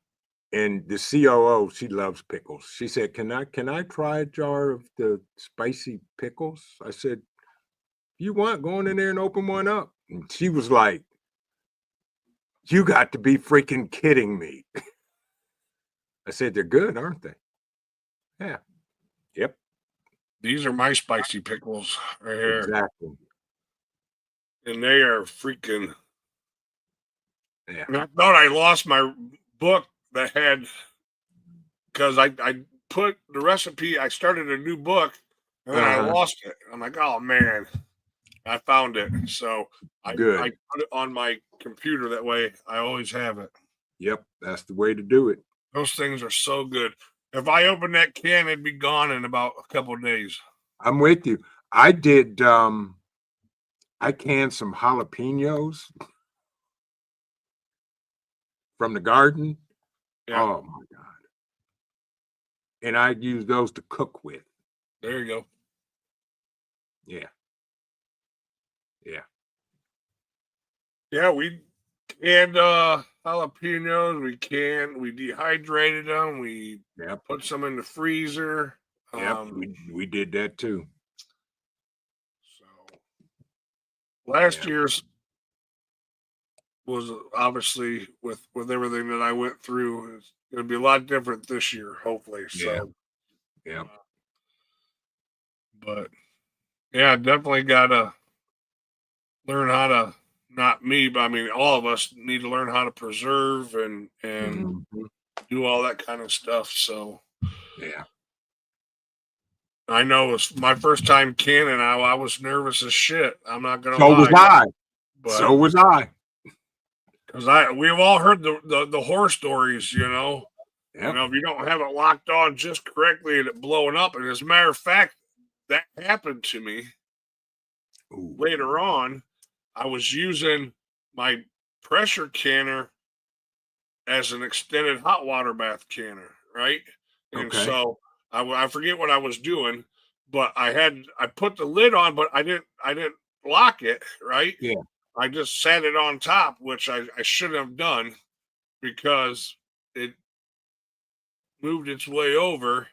And the COO, she loves pickles. She said, "Can I try a jar of the spicy pickles?" I said, "You want, go on in there and open one up." And she was like, "You got to be freaking kidding me." I said, "They're good, aren't they?" Yeah. Yep. These are my spicy pickles right here. Exactly. And they are freaking. Yeah. And I thought I lost my book that had, because I put the recipe, I started a new book and then I Uh-huh. lost it. I'm like, oh man, I found it. So I Good. put it on my computer. That way I always have it. Yep. That's the way to do it. Those things are so good. If I opened that can, it'd be gone in about a couple of days. I'm with you. I did I canned some jalapenos from the garden. Yeah, Oh my God. And I use those to cook with. there you go. Yeah. Yeah. Yeah, we canned jalapenos. We dehydrated them. We Yep. put some in the freezer. Yep. Um, We did that too. so last Yeah. year's was obviously with everything that I went through. It's going to be a lot different this year, hopefully. Yeah. So, Yep. but yeah, definitely got to learn how to. Not me, but I mean, all of us need to learn how to preserve and Mhm. do all that kind of stuff. So Yeah. I know it's my first time canning. I was nervous as shit. I'm not gonna So was lie, I. but So was I. because we've all heard the horror stories, you know. You Yep. know, if you don't have it locked on just correctly and it blowing up, and as a matter of fact, that happened to me Ooh. later on. I was using my pressure canner as an extended hot water bath canner, right? And Okay. so I forget what I was doing, but I put the lid on, but I didn't lock it, right? Yeah. I just sat it on top, which I should have done because it moved its way over,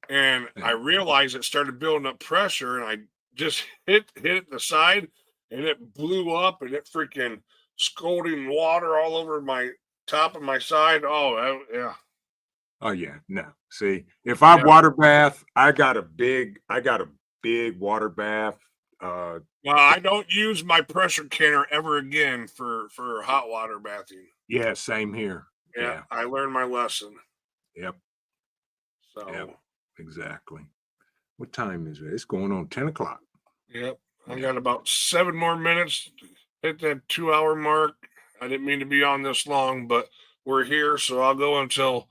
and Yeah. I realized it started building up pressure, and I just hit the side, and it blew up, and it freaking scalding water all over my top of my side. Oh, yeah. Oh yeah. No. See, if I Yeah. water bath, I got a big water bath. Well, I don't use my pressure canner ever again for hot water bathing. Yeah, same here. Yeah, Yeah. I learned my lesson. Yep. Yep. So, Exactly. What time is it? It's going on 10 o'clock. yep, I Yeah. got about 7 more minutes to hit that 2 hour mark. I didn't mean to be on this long, but we're here, so I'll go until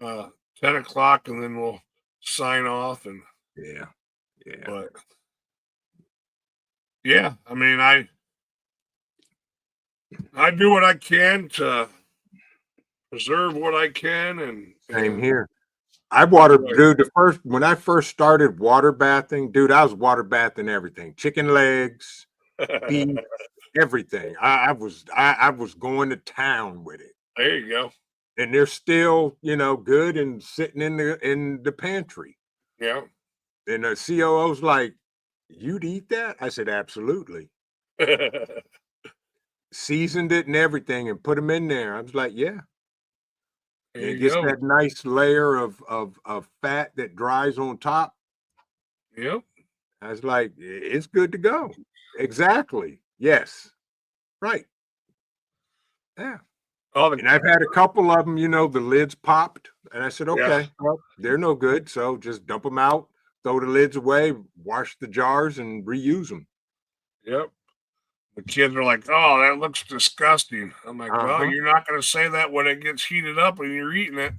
uh 10 o'clock, and then we'll sign off. And Yeah. Yeah. but yeah, I mean, I do what I can to preserve what I can, Same and here. I that's water, what dude. The first when I first started water bathing, dude, I was water bathing everything, chicken legs, I. beef, everything. I was going to town with it, There you go. and they're still, good and sitting in the pantry. Yeah. And the COO's like, "You'd eat that?" I said, "Absolutely." There Seasoned it and everything, and put them in there. I was like, "Yeah." And it you gets go. that nice layer of fat that dries on top. Yep. I was like, It's good to go." Exactly. Yes. Right. Yeah. Oh, the And I've had a couple of them, the lids popped, and I said, yeah. "Okay, well, they're no good, so just dump them out, throw the lids away, wash the jars, and reuse them." Yep. The kids are like, "Oh, that looks disgusting." I'm like, "Well, Uh-huh. you're not going to say that when it gets heated up and you're eating it."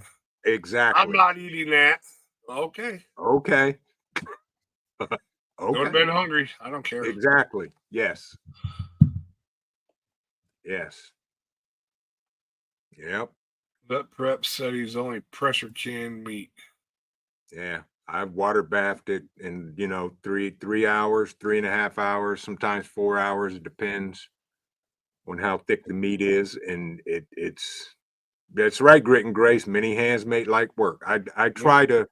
I'm Exactly. not eating that. Okay. Okay. Go to Okay. bed hungry. I don't care. Exactly. Yes. Yes. Yep. Vet prep said he's only pressure canned meat. Yeah. I've water bathed it in, 3 hours, 3.5 hours, sometimes 4 hours. It depends on how thick the meat is, and it's that's right, Grit and Grace. Many hands make light work. I Yep. try to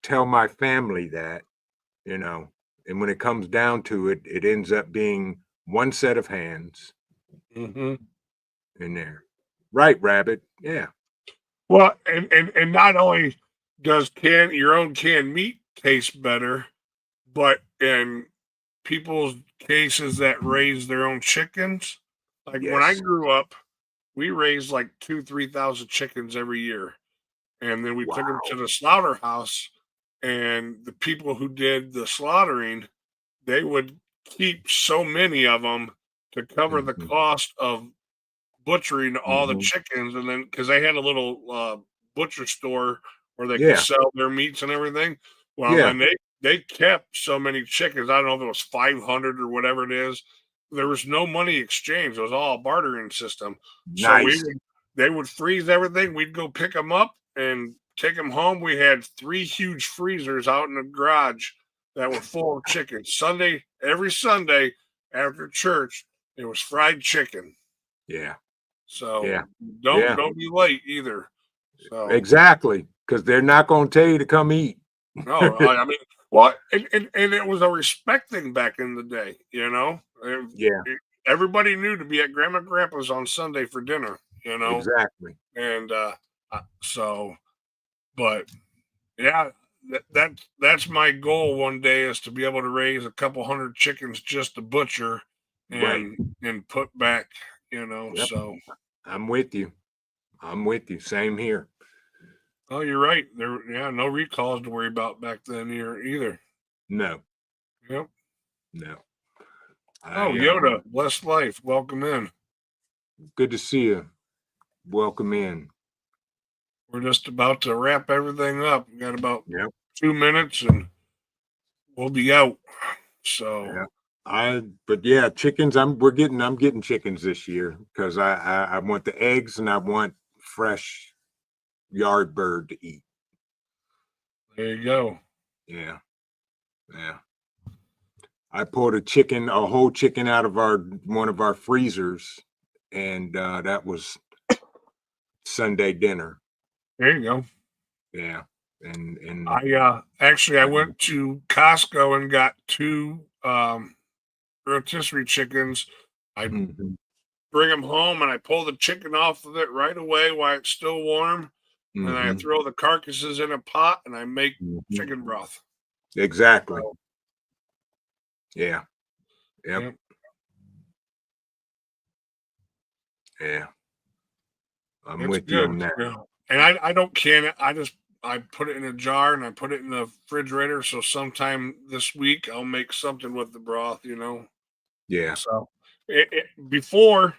tell my family that, you know, and when it comes down to it, it ends up being one set of hands Hmm. in there. Right, Rabbit. Yeah. Well, and not only does your own canned meat taste better, but in people's cases that raise their own chickens, like when I Yes. grew up, we raised like 3,000 chickens every year, and then we took them to Wow. the slaughterhouse, and the people who did the slaughtering, they would keep so many of them to cover the Mhm, cost of butchering all the mhm. chickens, and then because they had a little butcher store where they could Yeah, sell their meats and everything. Well, yeah. then they kept so many chickens. I don't know if it was 500 or whatever it is. There was no money exchange. It was all a bartering system. So Nice. they would freeze everything. We'd go pick them up and take them home. We had 3 huge freezers out in the garage that were full of chicken. Every Sunday after church, it was fried chicken. Yeah, So yeah, don't yeah. don't be late either. So Exactly, because 'cause they're not gonna tell you to come eat. no, I mean, well, and it was a respect thing back in the day, you know. Yeah, Everybody knew to be at Grandma and Grandpa's on Sunday for dinner, you know, exactly. and so, but yeah, that's my goal one day is to be able to raise a couple hundred chickens just to butcher Right. and put back, you know. Yep. So, I'm with you. I'm with you. Same here. oh, you're right. Yeah, no recalls to worry about back then either. No, Yep. no. Oh, I, Yoda, blessed life. Welcome in. good to see you. Welcome in. We're just about to wrap everything up. We got about Yep, 2 minutes and we'll be out. So, yep. But yeah, chickens, I'm getting chickens this year because I want the eggs and I want fresh yard bird to eat. there you go. Yeah, yeah. I pulled a whole chicken out of our one of our freezers, and that was Sunday dinner. There you go. Yeah, and I uh, went to Costco and got two rotisserie chickens. I mhm, bring them home and I pull the chicken off of it right away while it's still warm. And I mhm, throw the carcasses in a pot and I make mhm. chicken broth. Exactly. So, Yeah. Yep. yeah. Yeah. I'm It's with you good, on that. yeah, and I don't can it, I put it in a jar and I put it in the refrigerator, so sometime this week, I'll make something with the broth, you know? Yeah. So, before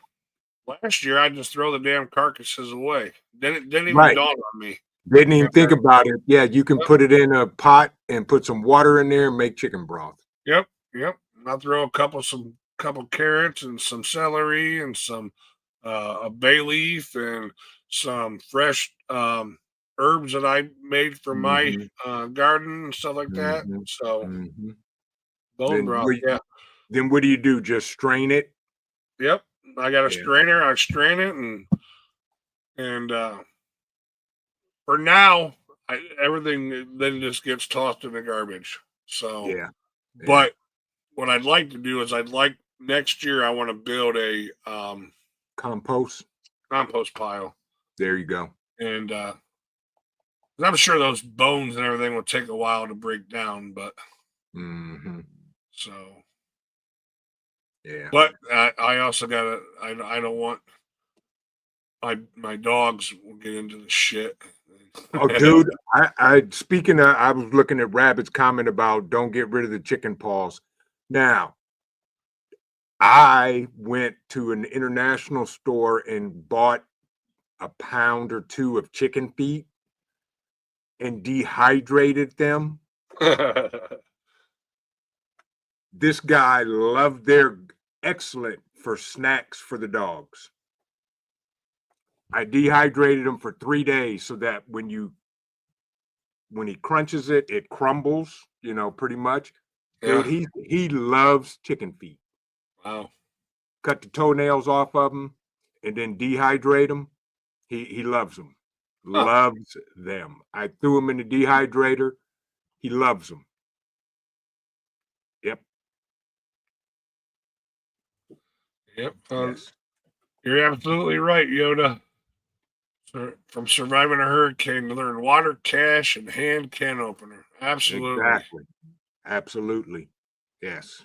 last year, I just throw the damn carcasses away. Then it didn't even Right. dawn on me. Didn't And even think about it. Yeah, you can put it in a pot and put some water in there and make chicken broth. yep, yep, I'll throw some couple carrots and some celery and some, a bay leaf and some fresh, herbs that I made from my, Mhm, garden and stuff like that. mhm, So, mhm. bone Then broth, what yeah. then what do you do? Just strain it? Yep. I got a Yeah. strainer, I strain it and, for now, everything then just gets tossed in the garbage. So, Yeah. Yeah. but what I'd like to do is next year, I wanna build a, Compost. compost pile There you go. and, 'cause I'm sure those bones and everything will take a while to break down, but Mhm. so, Yeah. but I also gotta, I don't want my dogs will get into the shit. Oh, dude, I speaking of, I was looking at Rabbit's comment about don't get rid of the chicken paws. Now, I went to an international store and bought a pound or two of chicken feet and dehydrated them. This guy loved their excellent for snacks for the dogs. I dehydrated them for 3 days so that when you when he crunches it, it crumbles, pretty much. Dude, Yeah. he loves chicken feet. Wow. Cut the toenails off of them and then dehydrate them. He loves them. Huh. Loves them. I threw him in the dehydrator. He loves them. Yep. Yep. Yes. You're absolutely right, Yoda. From surviving a hurricane to learn water cache and hand can opener. Absolutely. Exactly. Absolutely. Yes.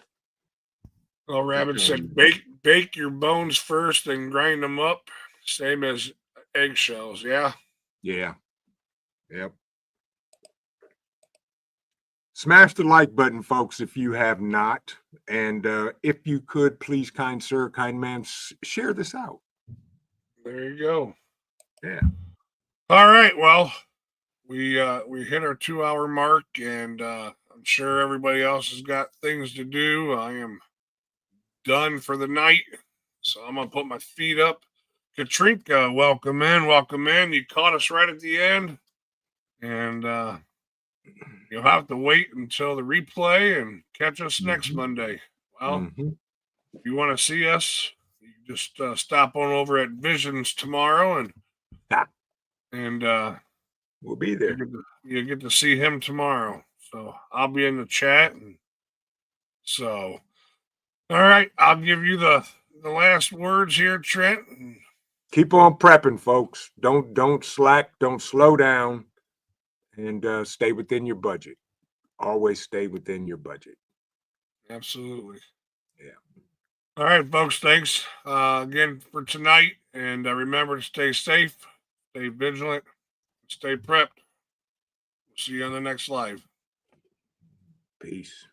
Well, Rabbit said, Definitely. bake your bones first, then grind them up. Same as eggshells. Yeah. Yeah. Yep. Smash the like button, folks, if you have not. And if you could, please, kind sir, kind ma'am, share this out. There you go. Yeah. All right. Well, we hit our 2 hour mark, and I'm sure everybody else has got things to do. I am done for the night, so I'm gonna put my feet up. Katrinka, welcome in, welcome in. You caught us right at the end, and you'll have to wait until the replay and catch us next Mm-hmm. Monday. Well, Mm-hmm. if you want to see us, you can just stop on over at Visions tomorrow, and We'll be there. you get to see him tomorrow. So I'll be in the chat, and so all right, I'll give you the last words here, Trent. Keep on prepping, folks. Don't slack, don't slow down, and stay within your budget. Always stay within your budget. Absolutely. Yeah. All right, folks. Thanks again for tonight, and remember to stay safe, stay vigilant, stay prepped. See you on the next live. Peace.